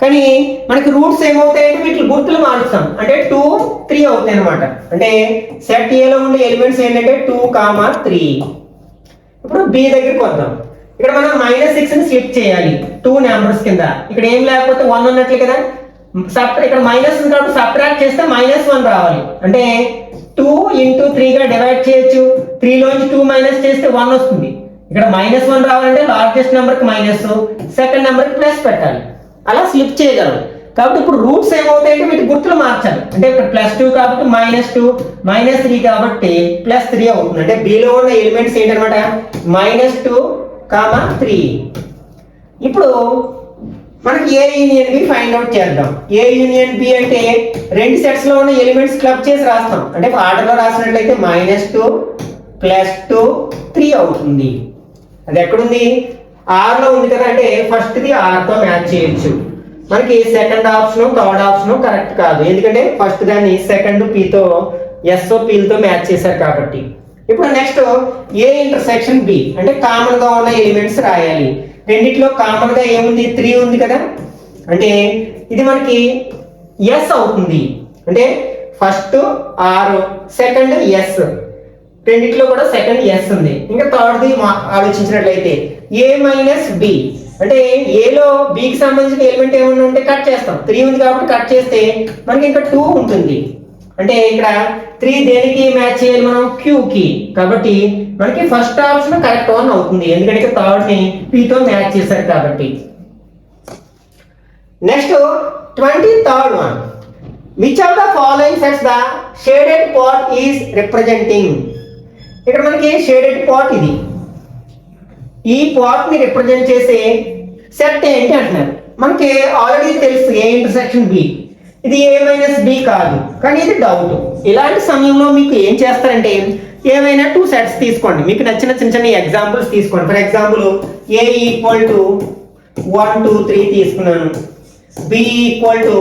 కానీ మనకి రూట్స్ ఏమవుతాయంటే వీటి గుర్తులు మార్చుతాం, అంటే 2 3 అవుతాయి అనమాట. అంటే సెట్ ఏ లో ఉండే ఎలిమెంట్స్ ఏంటంటే 2, 3. ఇప్పుడు b దగ్గరికి వద్దాం. ఇక్కడ మనం -6 ని స్లిప్ చేయాలి 2 నెంబర్స్ కింద. ఇక్కడ ఏం లేకపోతే 1 ఉన్నట్లే కదా, ఇక్కడ మైనస్ ఉంది కాబట్టి సబ్ట్రాక్ట్ చేస్తే -1 రావాలి. అంటే 2 × 3 గా డివైడ్ చేయొచ్చు, 3 లోంచి 2 మైనస్ చేస్తే 1 వస్తుంది. ఇక్కడ -1 రావాలంటే లార్జెస్ట్ నెంబర్ కి మైనస్, సెకండ్ నెంబర్ కి ప్లస్ పెట్టాలి. అలా స్లిప్ చేయగలం. కాబట్టి ఇప్పుడు రూట్స్ ఏమవుతాయంటే వీటి గుర్తులు మార్చాలి. అంటే ఇక్కడ +2 కాబట్టి -2, -3 కాబట్టి +3 అవుతుంది. అంటే బిలో ఉన్న ఎలిమెంట్స్ ఏంటనమాట -2, 3. ఇప్పుడు మనకి ఏ యూనియన్ బి ఫైండ్ అవుట్ చేద్దాం. ఏ యూనియన్ బి అంటే రెండు సెట్స్ లో ఉన్న ఎలిమెంట్స్ క్లబ్ చేసి రాస్తాం. అంటే ఆర్డర్లో రాసినట్లయితే -2 +2 3 అవుతుంది. అది ఎక్కడుంది? ఆర్ లో ఉంది కదా, అంటే ఫస్ట్ ది ఆర్ తో మ్యాచ్ చేయొచ్చు. మనకి second option third option correct కాదు, ఎందుకంటే ఫస్ట్ దాన్ని సెకండ్ పీతో ఎస్ఓ పీలతో మ్యాచ్ చేశారు కాబట్టి. ఇప్పుడు నెక్స్ట్ ఏ ఇంటర్సెక్షన్ బి అంటే కామన్ గా ఉన్న ఎలిమెంట్స్ రాయాలి. రెండిట్లో కామన్ గా ఏముంది? 3 ఉంది కదా, అంటే ఇది మనకి ఎస్ అవుతుంది. అంటే ఫస్ట్ ఆర్, సెకండ్ ఎస్, రెండిట్లో కూడా సెకండ్ ఎస్ ఉంది. ఇంకా థర్డ్ ది ఆలోచించినట్లయితే ఏ మైనస్ బి అంటే ఏలో బికి సంబంధించిన ఎలిమెంట్ ఏమన్నా ఉంటే కట్ చేస్తాం. 3 ఉంది కాబట్టి కట్ చేస్తే మనకి ఇంకా 2 ఉంటుంది. అంటే ఇక్కడ 3 దేనికి మ్యాచ్ చేయాలి మనం? క్యూ కి. కాబట్టి మనకి ఫస్ట్ ఆప్షన్ కరెక్ట్ వన్ అవుతుంది, ఎందుకంటే థర్డ్ ని పి తో మ్యాచ్ చేశారు కాబట్టి. Next 23rd one. Which of the following sets the shaded part is representing? ఇక్కడ మనకి షేడెడ్ పార్ట్ ఇది, ఈ పార్ట్ ని రిప్రజెంట్ చేసే సెట్ ఏంటి అంటున్నారు. మనకి ఆల్రెడీ తెలుసు ఏ ఇంటర్సెక్షన్ బి, ఇది ఏ మైనస్ బి కాదు, కానీ ఇది డౌట్. ఇలాంటి సమయంలో మీకు ఏం చేస్తారంటే ఏమైనా 2 సెట్స్ తీసుకోండి, మీకు నచ్చిన చిన్న చిన్న ఎగ్జాంపుల్స్ తీసుకోండి. For example A equal to 1 2 3 తీసుకున్నాను, బి ఈక్వల్ టు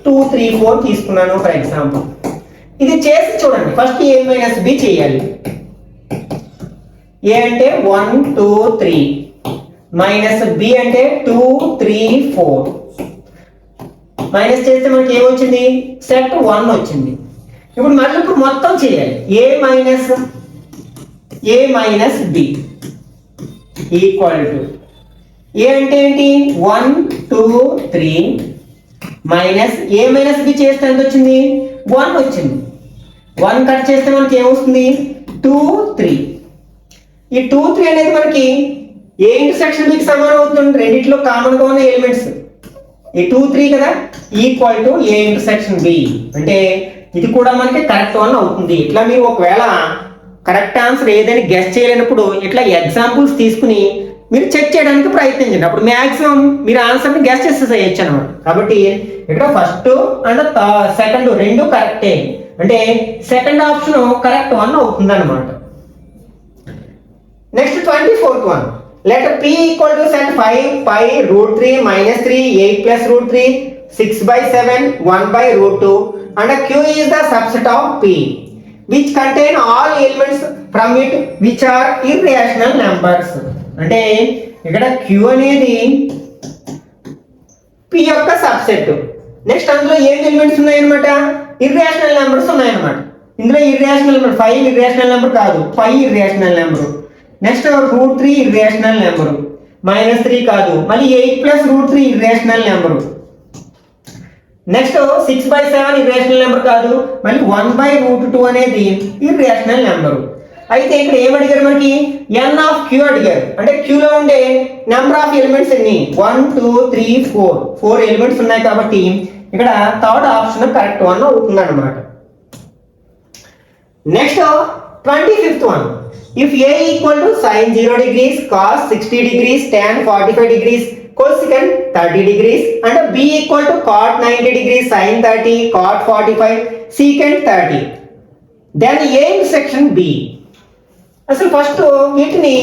2 3 4 తీసుకున్నాను ఫర్ ఎగ్జాంపుల్. ఇది చేసి చూడండి. ఫస్ట్ ఏ మైనస్ బి చేయాలి. ఏ అంటే 1 2 3 మైనస్ బి అంటే 2 3 4. మైనస్ చేస్తే మనకి ఏమొచ్చింది? సెట్ 1 వచ్చింది. ఇప్పుడు మళ్ళీ మొత్తం చేయాలి. ఏ మైనస్ బి ఈక్వల్ టు ఏ అంటే ఏంటి? 1 2 3 మైనస్ ఏ మైనస్ బి చేస్తే ఎంత వచ్చింది? 1 వచ్చింది. 1 కట్ చేస్తే మనకి ఏమొస్తుంది? 2 3. ఈ 2 3 అనేది మనకి ఏ ఇంటర్సెక్షన్ బికి సమానం అవుతుంది? రెండిట్లో కామన్ గా ఉన్న ఎలిమెంట్స్ ఈ 2 3 కదా, equal to A intersection B. అంటే ఇది కూడా మనకి కరెక్ట్ వన్ అవుతుంది. ఇట్లా మీరు ఒకవేళ కరెక్ట్ ఆన్సర్ ఏదని గెస్ చేయలేనప్పుడు ఇట్లా ఎగ్జాంపుల్స్ తీసుకుని మీరు చెక్ చేయడానికి ప్రయత్నించండి. అప్పుడు మ్యాక్సిమం మీరు ఆన్సర్ని గెస్ చేసేసేయచ్చు అనమాట. కాబట్టి ఇక్కడ ఫస్ట్ అండ్ సెకండ్ రెండు కరెక్టే, అంటే సెకండ్ ఆప్షన్ కరెక్ట్ వన్ అవుతుంది అనమాట. Next 24th one. Let P equal to set 5 pi root 3 minus 3 8 plus root 3 6/7 1 by root 2 and Q is the subset of P which contain all elements from it which are irrational numbers. అంటే ఇక్కడ Q అనేది P యొక్క subset. Next అందులో ఏం elements ఉన్నాయన్నమాట? Irrational numbers ఉన్నాయన్నమాట. ఇందులో irrational number 5 irrational number కాదు, 5 irrational number. Next root 3 irrational number, -3 కాదు, మళ్ళీ 8 plus root 3 irrational number. Next 6/7 irrational number కాదు, మళ్ళీ 1/√2 అనేది ఇర్రేషనల్ నెంబరు. అయితే ఇక్కడ ఏమడిగారు? మనకి n ఆఫ్ q అడిగారు. అంటే q లో ఉండే నెంబర్ ఆఫ్ ఎలిమెంట్స్ ఎన్ని? 1 2 3 4 ఎలిమెంట్స్ ఉన్నాయి కాబట్టి ఇక్కడ థర్డ్ ఆప్షన్ కరెక్ట్ వన్ అవుతుంది అన్నమాట. Next 25th one. If a equal to sin 0 degrees, cos 60 degrees, tan 45 degrees, cosecant 30 degrees and b equal to cot 90 degrees, sin 30, cot 45, secant 30, then a intersection b. అసలు first వీటిని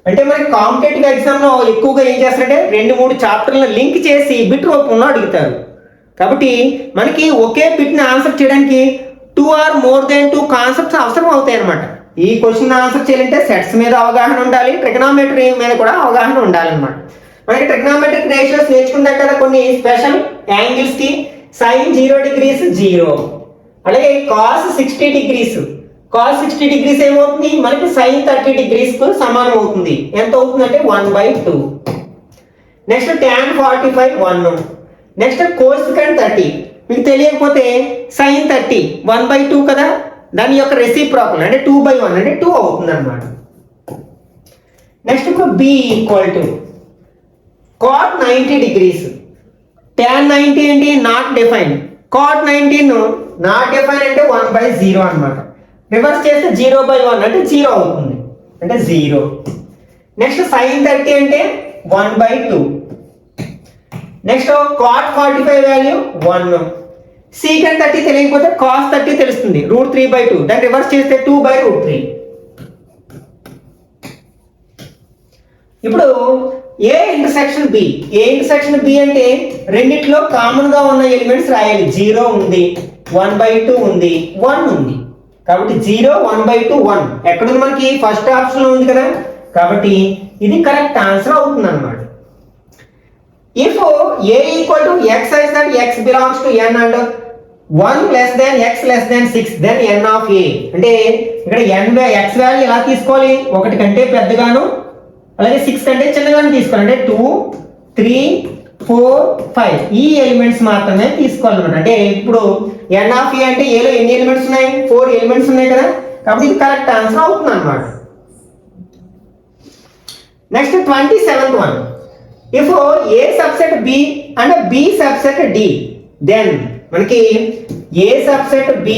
అంటే మనకి competitive exam లో ఎక్కువగా ఏం చేస్తారంటే 2-3 చాప్టర్లను link చేసి bit రూపంలో అడుగుతారు. కాబట్టి మనకి ఒకే బిట్ని ఆన్సర్ చేయడానికి 2 or more than 2 కాన్సెప్ట్స్ అవసరం అవుతాయి అన్నమాట. ఈ క్వశ్చన్ ఆన్సర్ చేయాలంటే సెట్స్ మీద అవగాహన ఉండాలి, ట్రిగనామెట్రీ మీద కూడా అవగాహన ఉండాలన్నమాట. మనకి ట్రిగనామెట్రిక్ రేషియోస్ నేర్చుకుంటాం కదా, కొన్ని స్పెషల్ యాంగిల్స్ కి sin 0 degrees 0, అలాగే cos 60 degrees, cos 60 degrees ఏమవుతుంది? మనకి sin 30 degrees కు సమానం అవుతుంది. ఎంత అవుతుంది అంటే 1/2. Next tan 45 1. నెక్స్ట్ cosecant 30, మీకు తెలియకపోతే sin 30 1/2 కదా, దాని యొక్క రెసిప్రోకల్ అంటే 2/1 అంటే 2 అవుతుంది అనమాట. నెక్స్ట్ ఇప్పుడు b equal to cot 90 degrees tan 90 ఏంటి not define, cot 19 not define అంటే 1/0 అనమాట. రివర్స్ చేస్తే 0/1 అంటే 0 అవుతుంది, అంటే 0. నెక్స్ట్ sin 30 అంటే 1/2. Next cot 45 value 1. secant 30 తెలియకపోతే cos 30 తెలుస్తుంది, √3/2. దాన్ని రివర్స్ చేస్తే 2/√3. ఇప్పుడు A intersection B, A intersection B అంటే రెండిట్లో కామన్ గా ఉన్న ఎలిమెంట్స్ రాయాలి. 0 ఉంది, 1/2 ఉంది, 1 ఉంది. కాబట్టి 0, 1/2, 1 ఎక్కడుంది మనకి ఫస్ట్ ఆప్షన్ లో ఉంది కదా, కాబట్టి ఇది కరెక్ట్ ఆన్సర్ అవుతుంది అన్నమాట. If a equal to x such that x belongs to n and 1 less than x less than 6, then n of a అంటే ఇక్కడ x వాల్యూ ఎలా తీసుకోవాలి, 1 కంటే పెద్దగాను అలాగే 6 కంటే చిన్నగాను తీసుకోవాలి. అంటే 2, 3, 4, 5 ఈ ఎలిమెంట్స్ మాత్రమే తీసుకోవాలన్నమాట. అంటే ఇప్పుడు n of a అంటే a లో ఎన్ని ఎలిమెంట్స్ ఉన్నాయి, 4 ఎలిమెంట్స్ ఉన్నాయి కదా, కాబట్టి ఇది కరెక్ట్ ఆన్సర్ అవుతుంది అన్నమాట. Next 27th one. If a subset b and b subset d, then మనకి a subset b,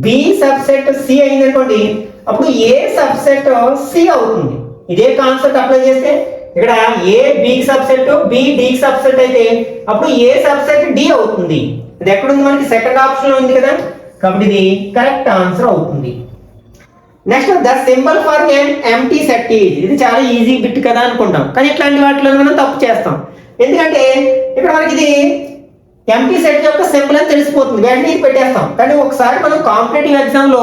b subset c అయింది అనుకోండి, అప్పుడు a subset c అవుతుంది. ఇదే కాన్సెప్ట్ అప్లై చేస్తే ఇక్కడ a b subset, b d subset అయితే అప్పుడు a సబ్సెట్ d అవుతుంది. ఇది ఎక్కడ ఉంది మనకి సెకండ్ ఆప్షన్ లో ఉంది కదా, కాబట్టి ఇది కరెక్ట్ ఆన్సర్ అవుతుంది. Next the symbol for an empty set is, ఇది చాలా ఈజీ బిట్ కదా అనుకుంటాం, కానీ ఇట్లాంటి వాటిలో మనం తప్పు చేస్తాం. ఎందుకంటే ఇక్కడ మనకి ఇది ఎంటీ సెట్ యొక్క సింబల్ అని తెలిసిపోతుంది, వెంటనే ఇది పెట్టేస్తాం. కానీ ఒకసారి మనం కాంపిటేటివ్ ఎగ్జామ్ లో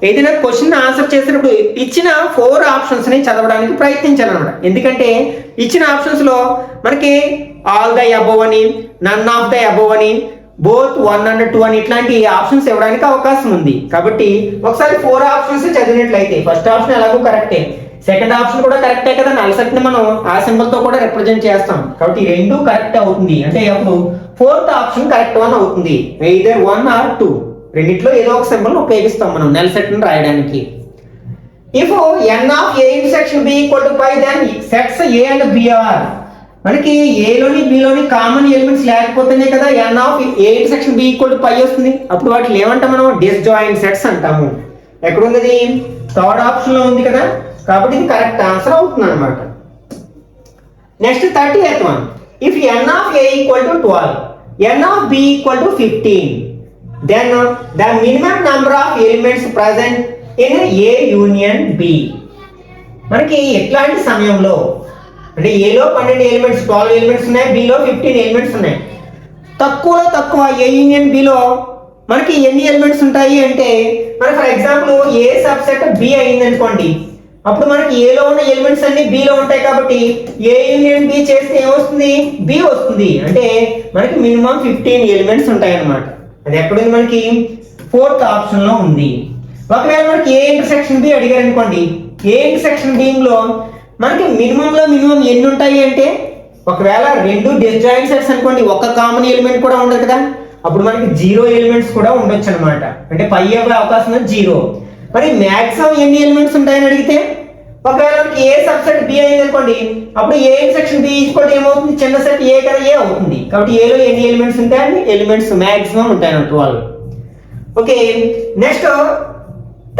ఏదైనా క్వశ్చన్ ఆన్సర్ చేసినప్పుడు ఇచ్చిన 4 ఆప్షన్స్ ని చదవడానికి ప్రయత్నించాలన్నమాట. ఎందుకంటే ఇచ్చిన ఆప్షన్స్ లో మనకి ఆల్ ద అబోవ్ అని, నన్ ఆఫ్ ద అబోవ్ అని, బోత్ 1 and 2 అని ఇట్లాంటి ఆప్షన్స్ ఇవ్వడానికి అవకాశం ఉంది. కాబట్టి ఒకసారి 4 ఆప్షన్స్ చదివినట్లయితే ఫస్ట్ ఆప్షన్ ఎలాగో కరెక్టే, సెకండ్ ఆప్షన్ కూడా కరెక్టే కదా, నల్సెట్ ని మనం ఆ సింబల్ తో కూడా రిప్రజెంట్ చేస్తాం. కాబట్టి ఈ రెండు కరెక్ట్ అవుతుంది. అంటే అప్పుడు 4th ఆప్షన్ కరెక్ట్ వన్ అవుతుంది, either 1 or 2 రెండిట్లో ఏదో ఒక సింబల్ ఉపయోగిస్తాం మనం నల్సెట్ ని రాయడానికి. If n of a intersection b equal to pi, then sets a and b are, మనకి a లోని b లోని కామన్ ఎలిమెంట్స్ లేకపోతేనే కదా n of a intersection b equal to pi వస్తుంది. అప్పుడు వాటిని ఏమంటాం మనం, డిస్జాయింట్ సెట్స్ అంటాము. ఎక్కడ ఉంది అది, థర్డ్ ఆప్షన్ లో ఉంది కదా, కాబట్టి ఇది కరెక్ట్ ఆన్సర్ అవుతుంది అన్నమాట. Next 30th one. If n of a equal to 12, n of b equal to 15, then the minimum number of elements present in a union b. మనకి ఎట్లాంటి సమయంలో అంటే a లో 12 ఎలిమెంట్స్ 12 ఎలిమెంట్స్ ఉన్నాయి, b లో 15 elements ఉన్నాయి. తక్కువలో తక్కువ a యూనియన్ b లో మనకి ఎన్ని ఎలిమెంట్స్ ఉంటాయి అంటే, మరి for example a subset b అయింది అనుకోండి, అప్పుడు మనకి a లో ఉన్న ఎలిమెంట్స్ అన్ని b లో ఉంటాయి. కాబట్టి a యూనియన్ b చేస్తే ఏమొస్తుంది, b వస్తుంది. అంటే మనకి మినిమం 15 ఎలిమెంట్స్ ఉంటాయి అన్నమాట. అది ఎక్కడుంది మనకి 4th ఆప్షన్ లో ఉంది. ఒకవేళ మనకి a ఇంటర్సెక్షన్ b అడిగారు అనుకోండి, a ఇంటర్సెక్షన్ b లో మనకి మినిమం లో మినిమం ఎన్ని ఉంటాయి అంటే, ఒకవేళ 2 డిస్జాయింట్ సెట్స్ అనుకోండి, ఒక కామన్ ఎలిమెంట్ కూడా ఉండదు కదా, అప్పుడు మనకి 0 ఎలిమెంట్స్ కూడా ఉండొచ్చు అనమాట. అంటే పై అయ్యే అవకాశం 0. మరి మాక్సిమం ఎన్ని ఎలిమెంట్స్ ఉంటాయని అడిగితే, ఒకవేళ మనకి ఏ సబ్సెట్ బి అయింది అనుకోండి, అప్పుడు ఏ ఇంటర్సెక్షన్ బి ఈక్వల్ ఏమవుతుంది, చిన్న సెట్ ఏ కదా ఏ అవుతుంది. కాబట్టి ఏలో ఎన్ని ఎలిమెంట్స్ ఉంటాయి, ఎలిమెంట్స్ మాక్సిమం ఉంటాయి అన్నట్టు వాళ్ళు. Okay, next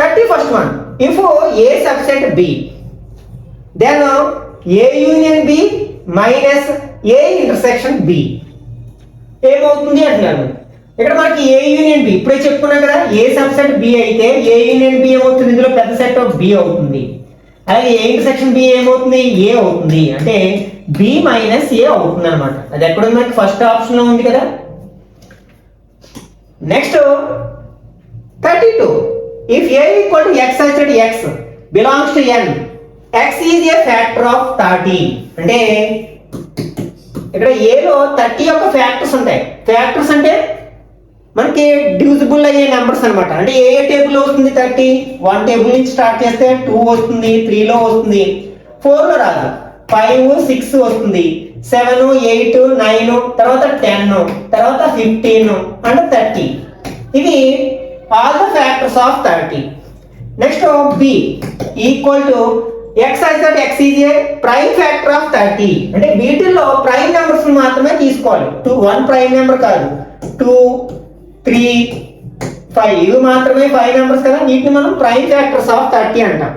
31st one. If A subset B, then a union b minus a intersection b ఏమవుతుంది అంటున్నాను. ఇక్కడ మనకి a యూనియన్ b ఇప్పుడే చెప్పుకున్నాం కదా, a సబ్సెట్ b అయితే a యూనియన్ b ఏమవుతుంది, ఇందులో పెద్ద సెట్ ఆఫ్ b అవుతుంది. అలాగే a ఇంటర్సెక్షన్ b ఏమవుతుంది, a అవుతుంది. అంటే b మైనస్ a అవుతుంది అనమాట. అది ఎక్కడ ఉంది మనకి ఫస్ట్ ఆప్షన్ లో ఉంది కదా. Next 32. If a equal to x such that x belongs to n, x is a factor of 30. అంటే ఇక్కడ a లో 30 యొక్క ఫ్యాక్టర్స్ ఉంటాయి. ఫ్యాక్టర్స్ అంటే మనకి డివిజిబుల్ అయ్యే నెంబర్స్ అన్నమాట. అంటే ఏ టేబుల్ లో వస్తుంది 30, 1 టేబుల్ నుంచి స్టార్ట్ చేస్తే 2 వస్తుంది, 3 లో వస్తుంది, 4 లో రాదు, 5, 6 వస్తుంది, 7, 8, 9, తర్వాత 10, తర్వాత 15 అండ్ 30. ఇవి all the factors of 30. Next b equal to x such that x is a prime factor of 30. అంటే వీటిల్లో ప్రైమ్ నెంబర్స్ మాత్రమే తీసుకోవాలి. 1 ప్రైమ్ నెంబర్ కాదు, 2, 3, 5 ఇవి మాత్రమే 5 నెంబర్స్ కదా, వీటిని మనం ప్రైమ్ ఫ్యాక్టర్స్ ఆఫ్ 30 అంటాం.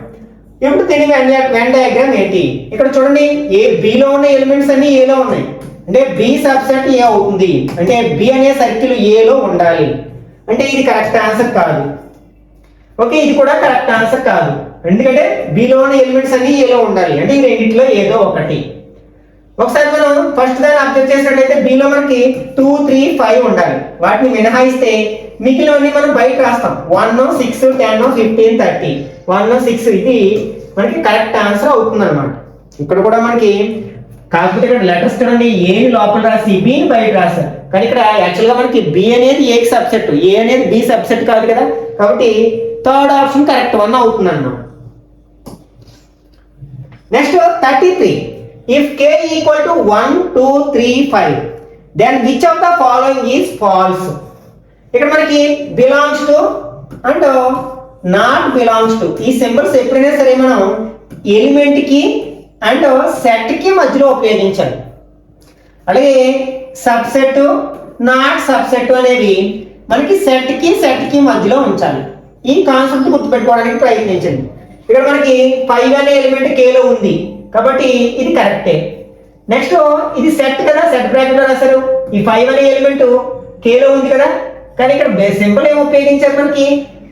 ఇప్పుడు దీని వెన్ డయాగ్రామ్ ఏంటి? ఇక్కడ చూడండి, ఏ బిలో ఉన్న ఎలిమెంట్స్ అన్ని ఏలో ఉన్నాయి, అంటే బి సబ్సెట్ ఏ అవుతుంది, అంటే బి అనే సర్కిల్ ఏలో ఉండాలి. అంటే ఇది కరెక్ట్ ఆన్సర్ కాదు. ఓకే, ఇది కూడా కరెక్ట్ ఆన్సర్ కాదు, ఎందుకంటే బిలో ఉన్న ఎలిమెంట్స్ అన్ని ఏలో ఉండాలి, అంటే ఈ రెండింటిలో ఏదో ఒకటి. ఒకసారి మనం ఫస్ట్ దాన్ని అబ్జర్వ్ చేసినట్లయితే బిలో మనకి 2, 3, 5 ఉండాలి. వాటిని మినహాయిస్తే మిగిలినవన్నీ మనం బయట రాస్తాం. 1, 6, 10, 15, 30, 1, 6 ఇది మనకి కరెక్ట్ ఆన్సర్ అవుతుంది అనమాట. ఇక్కడ కూడా మనకి కాకపోతే ఇక్కడ లెటర్స్ చూడండి, ఏని లోపల రాసి బిని బయట రాశారు, కానీ ఇక్కడ యాక్చువల్గా మనకి బి అనేది ఏకి సబ్సెట్, ఏ అనేది బి సబ్సెట్ కాదు కదా, కాబట్టి థర్డ్ ఆప్షన్ కరెక్ట్ వన్ అవుతుంది అన్నమాట. Next 33. If k equal to 1, 2, 3, 5, then which of the following is false? ఇక్కడ మనకి belongs to and not belongs to ఈ సింబల్స్ ఎప్పుడైనా సరే మనం ఎలిమెంట్ కి అండ్ సెట్ కి మధ్యలో ఉపయోగించాలి. అలాగే సబ్సెట్, నాట్ సబ్సెట్ అనేవి మనకి సెట్ కి మధ్యలో ఉంచాలి. ఈ కాన్సెప్ట్ గుర్తుపెట్టుకోవడానికి ప్రయత్నించండి. ఇక్కడ మనకి 5 అనే ఎలిమెంట్ కేలో ఉంది కాబట్టి ఇది కరెక్టే. నెక్స్ట్ ఇది సెట్ కదా, సెట్ బ్రాకెట్ లో రాశారు, ఈ 5 అనే ఎలిమెంట్ కేలో ఉంది కదా, కానీ ఇక్కడ సింబల్ ఏం ఉపయోగించారు, మనకి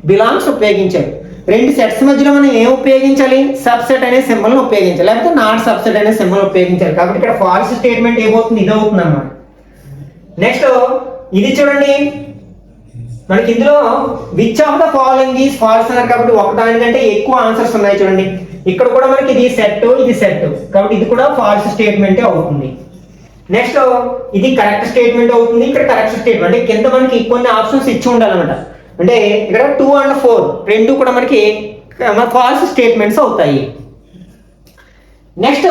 బిలాంగ్స్ ఉపయోగించారు. రెండు సెట్స్ మధ్యలో మనం ఏం ఉపయోగించాలి, సబ్సెట్ అనే సింబల్ ఉపయోగించాలి, లేకపోతే నాట్ సబ్సెట్ అనే సింబల్ ఉపయోగించాలి. కాబట్టి ఇక్కడ ఫాల్స్ స్టేట్మెంట్ ఏమవుతుంది, ఇది అవుతుంది అన్నమాట. నెక్స్ట్ ఇది చూడండి, మనకి ఇందులో which of the following is false అన్నారు కాబట్టి ఒకదానికంటే ఎక్కువ ఆన్సర్స్ ఉన్నాయి. చూడండి, ఇక్కడ కూడా మనకి ఇది సెట్, ఇది సెట్, కాబట్టి ఇది కూడా ఫాల్స్ స్టేట్మెంటే అవుతుంది. నెక్స్ట్ ఇది కరెక్ట్ స్టేట్మెంట్ అవుతుంది, ఇక్కడ కరెక్ట్ స్టేట్మెంట్, అంటే కింద మనకి కొన్ని ఆప్షన్స్ ఇచ్చి ఉండాలన్నమాట. అంటే ఇక్కడ 2 and 4 రెండు కూడా మనకి ఫాల్స్ స్టేట్మెంట్స్ అవుతాయి. Next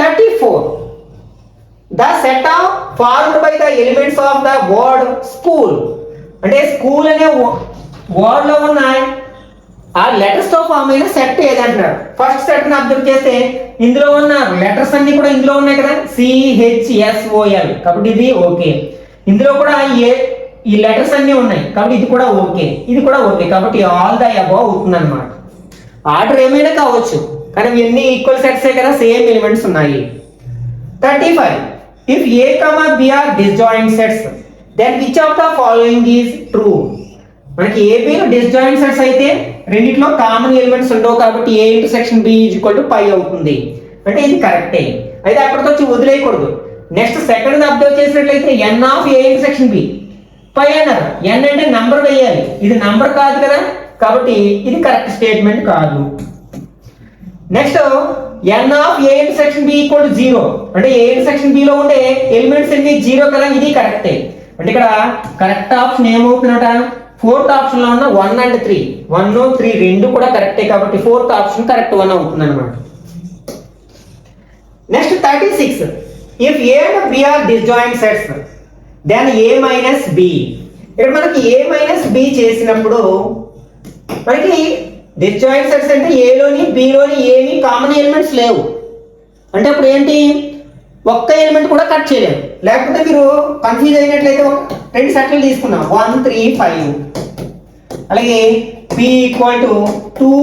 34. The set of formed by the elements of the word school, అంటే స్కూల్ అనే వర్డ్ లో ఉన్న ఆ లెటర్స్ తో ఫామ్ అయిన సెట్ ఏదంటున్నారు. ఫస్ట్ సెట్ ని అబ్జర్వ్ చేస్తే ఇందులో ఉన్న లెటర్స్ అన్ని కూడా ఇందులో ఉన్నాయి కదా, CHSOL, కాబట్టి ఇది ఓకే. ఇందులో కూడా ఈ లెటర్స్ అన్ని ఉన్నాయి కాబట్టి ఇది కూడా ఓకే, ఇది కూడా ఓకే, కాబట్టి ఆల్ ద అబవ్ అవుతుంది అనమాట. ఆర్డర్ ఏమైనా కావచ్చు కానీ ఇవన్నీ ఈక్వల్ సెట్సే కదా, సేమ్ ఎలిమెంట్స్ ఉన్నాయి. 35. If A, B are disjoint sets, then which of the following is true? మనకి ఏబిలో డిస్జాయింట్ సెట్స్ అయితే రెండిట్లో కామన్ ఎలిమెంట్స్ ఉండవు కాబట్టి A × B = π అవుతుంది, అంటే ఇది కరెక్టే. అయితే అక్కడితో వచ్చి వదిలేయకూడదు. నెక్స్ట్ సెకండ్ అబ్జర్వ్ చేసినట్లయితే n of A × B π అన్నారు, n అంటే నంబర్ వేయాలి, ఇది నంబర్ కాదు కదా, కాబట్టి ఇది కరెక్ట్ స్టేట్మెంట్ కాదు. Next n of A × B = 0, అంటే A × B లో ఉండే ఎలిమెంట్స్ అన్ని 0 కదా, ఇది కరెక్టే. అంటే ఇక్కడ కరెక్ట్ ఆప్షన్ ఏమవుతుందట, ఫోర్త్ ఆప్షన్ లో ఉన్న 1 and 3, 1, 3 రెండు కూడా కరెక్టే కాబట్టి ఫోర్త్ ఆప్షన్ కరెక్ట్ 1 అవుతుంది అనమాట. Next 36. If A and B are disjoint sets, then A - B. ఇక్కడ మనకి A - B చేసినప్పుడు మనకి డిస్జాయింట్ సెట్స్ అంటే A లోని B లోని ఏమి కామన్ ఎలిమెంట్స్ లేవు, అంటే అప్పుడు ఏంటి, ఒక్క ఎలిమెంట్ కూడా కట్ చేయలేము. లేకపోతే మీరు కన్ఫ్యూజ్ అయినట్లయితే రెండు సెట్లు తీసుకున్నాం, 1, 3, 5, అలాగే B = 2,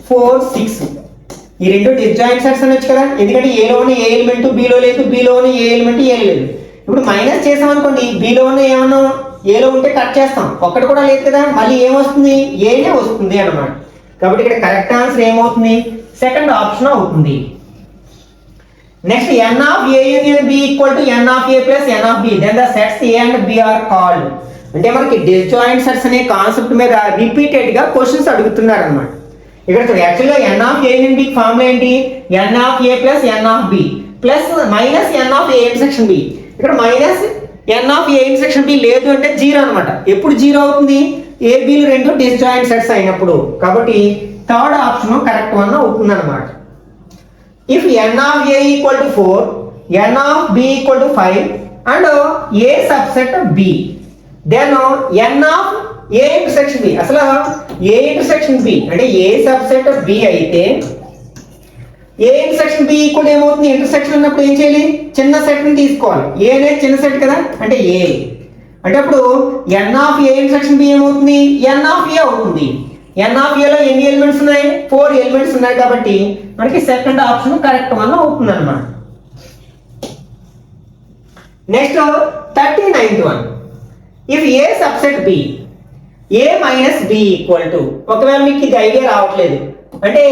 4, 6, ఈ రెండు డిస్జాయింట్ సెట్స్ అనొచ్చు కదా, ఎందుకంటే A లోని ఏ ఎలిమెంట్ B లో లేదు, B లోని ఏ ఎలిమెంట్ A లేదు. ఇప్పుడు మైనస్ చేసాం అనుకోండి, B లోని ఏమన్నా A లో ఉంటే కట్ చేస్తాం, ఒక్కటి కూడా లేదు కదా, మళ్ళీ ఏమొస్తుంది, ఏనే వస్తుంది అన్నమాట. కాబట్టి ఇక్కడ కరెక్ట్ ఆన్సర్ ఏమవుతుంది, సెకండ్ ఆప్షన్ అవుతుంది. Next n of A union B = n of A plus n of B, then the sets A and B are called. అంటే మనకి డిస్జాయింట్ సెట్స్ అనే కాన్సెప్ట్ మీద రిపీటెడ్ గా క్వశ్చన్స్ అడుగుతున్నారు అన్నమాట. ఇక్కడ యాక్చువల్ గా n of A union B formula ఏంటి, n of A plus n of B plus minus n of A × B. ఇక్కడ minus n of A × B లేదు అంటే 0 అన్నమాట. ఎప్పుడు 0 అవుతుంది, A B లు రెండు డిస్జాయింట్ సెట్స్ అయినప్పుడు, కాబట్టి థర్డ్ ఆప్షన్ కరెక్ట్ 1 అవుతుంది అన్నమాట. If n of A = 4, n of B = 5 and A subset B, then n of A × B, అసలు A × B అంటే A subset B అయితే ఏ ఇంటర్సెక్షన్ బి ఈక్వల్ ఏమవుతుంది, ఇంటర్సెక్షన్ ఉన్నప్పుడు ఏం చేయాలి, చిన్న సెట్ ని తీసుకోవాలి. ఏ అనేది చిన్న సెట్ కదా, అంటే ఏ అంటే అప్పుడు ఎన్ ఆఫ్ ఏ ఇంటర్సెక్షన్ బి ఏమవుతుంది, ఎన్ ఆఫ్ ఏ అవుతుంది. ఎన్ ఆఫ్ ఏలో ఎన్ని ఎలిమెంట్స్ ఉన్నాయి, 4 ఎలిమెంట్స్ ఉన్నాయి కాబట్టి మనకి సెకండ్ ఆప్షన్ కరెక్ట్ వన్ అవుతుంది అన్నమాట. Next 39th one, if A subset B A minus B equal to, ఒకవేళ మీకు ఇది ఐడియా రావట్లేదు అంటే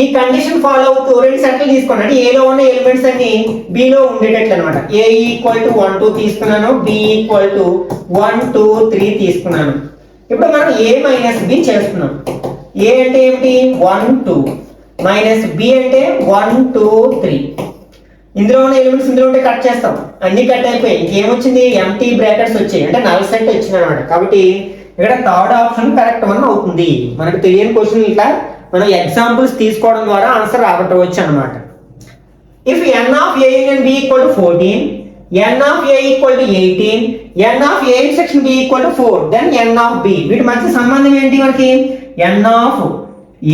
ఈ కండిషన్ ఫాలో అవుతూ రెండు సెట్లు తీసుకోండి. అంటే ఏలో ఉన్న ఎలిమెంట్స్ అన్ని బిలో ఉండేటట్లు అనమాట. ఏ ఈక్వల్ టు 1 2 తీసుకున్నాను, బి ఈక్వల్ టు 1 2 3 తీసుకున్నాను. ఇప్పుడు మనం ఏ మైనస్ బి చేస్తున్నాం. ఏ అంటే ఏమిటి, 1 2 మైనస్ బి అంటే 1 2 3. ఇందులో ఉన్న ఎలిమెంట్స్ ఇందులో ఉంటే కట్ చేస్తాం, అన్ని కట్ అయిపోయి ఇంకేమొచ్చింది, ఎంటీ బ్రాకెట్స్ వచ్చాయి అంటే నల్ సెట్ వచ్చింది అనమాట. కాబట్టి ఇక్కడ థర్డ్ ఆప్షన్ కరెక్ట్ వన్ అవుతుంది. మనకు తెలియని క్వశ్చన్ ఇట్లా మనం ఎగ్జాంపుల్స్ తీసుకోవడం ద్వారా ఆన్సర్ రాబట్టవచ్చు అనమాట. If n of A and B equal to 14, n of A equal to 18, n of A section B equal to 4, then n of B. వీటి మధ్య సంబంధం ఏంటి మనకి, n of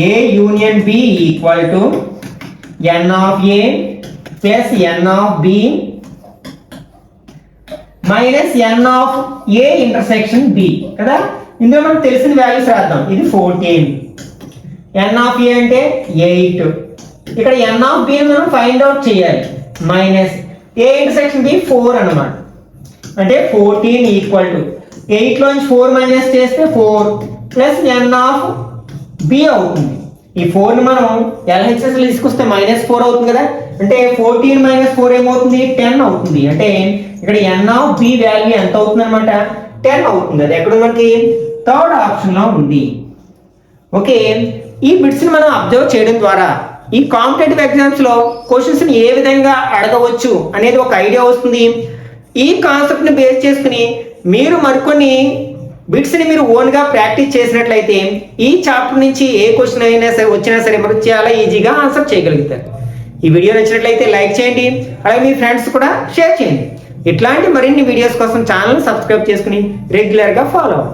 A union B equal to n of A plus n of B minus n of A intersection B కదా. ఇందులో మనకు తెలిసిన values రాద్దాం. ఇది 14, ఎన్ ఆఫ్ ఏ అంటే 8, ఇక్కడ ఎన్ ఆఫ్ బి మనం ఫైండ్ అవుట్ చేయాలి. మైనస్ ఏ ఇంటర్సెక్షన్ బి 4 అన్నమాట. అంటే 14 ఈక్వల్ టు 8 లోంచి 4 మైనస్ చేస్తే 4 ప్లస్ ఎన్ ఆఫ్ బి అవుతుంది. ఈ 4 ని మనం LHS లో తీసుకొస్తే -4 అవుతుంది కదా. అంటే 14 - 4 ఏమవుతుంది, 10 అవుతుంది. అంటే ఇక్కడ ఎన్ ఆఫ్ బి వాల్యూ ఎంత అవుతుంది అనమాట, 10 అవుతుంది. అది ఎక్కడ మనకి థర్డ్ ఆప్షన్ లో ఉంది. ఓకే, ఈ బిట్స్ ని మనం అబ్జర్వ్ చేయడం ద్వారా ఈ కాంపిటేటివ్ ఎగ్జామ్స్ లో క్వశ్చన్స్ ని ఏ విధంగా అడగవచ్చు అనేది ఒక ఐడియా వస్తుంది. ఈ కాన్సెప్ట్ ని బేస్ చేసుకుని మీరు మరికొన్ని బిట్స్ ని మీరు ఓన్ గా ప్రాక్టీస్ చేసినట్లయితే ఈ చాప్టర్ నుంచి ఏ క్వశ్చన్ అయినా సరే వచ్చినా సరే మీరు చాలా ఈజీగా ఆన్సర్ చేయగలుగుతారు. ఈ వీడియో నచ్చినట్లయితే లైక్ చేయండి, అలాగే మీ ఫ్రెండ్స్ కూడా షేర్ చేయండి. ఇట్లాంటి మరిన్ని వీడియోస్ కోసం ఛానల్ సబ్స్క్రైబ్ చేసుకుని రెగ్యులర్ గా ఫాలో అవ్వండి.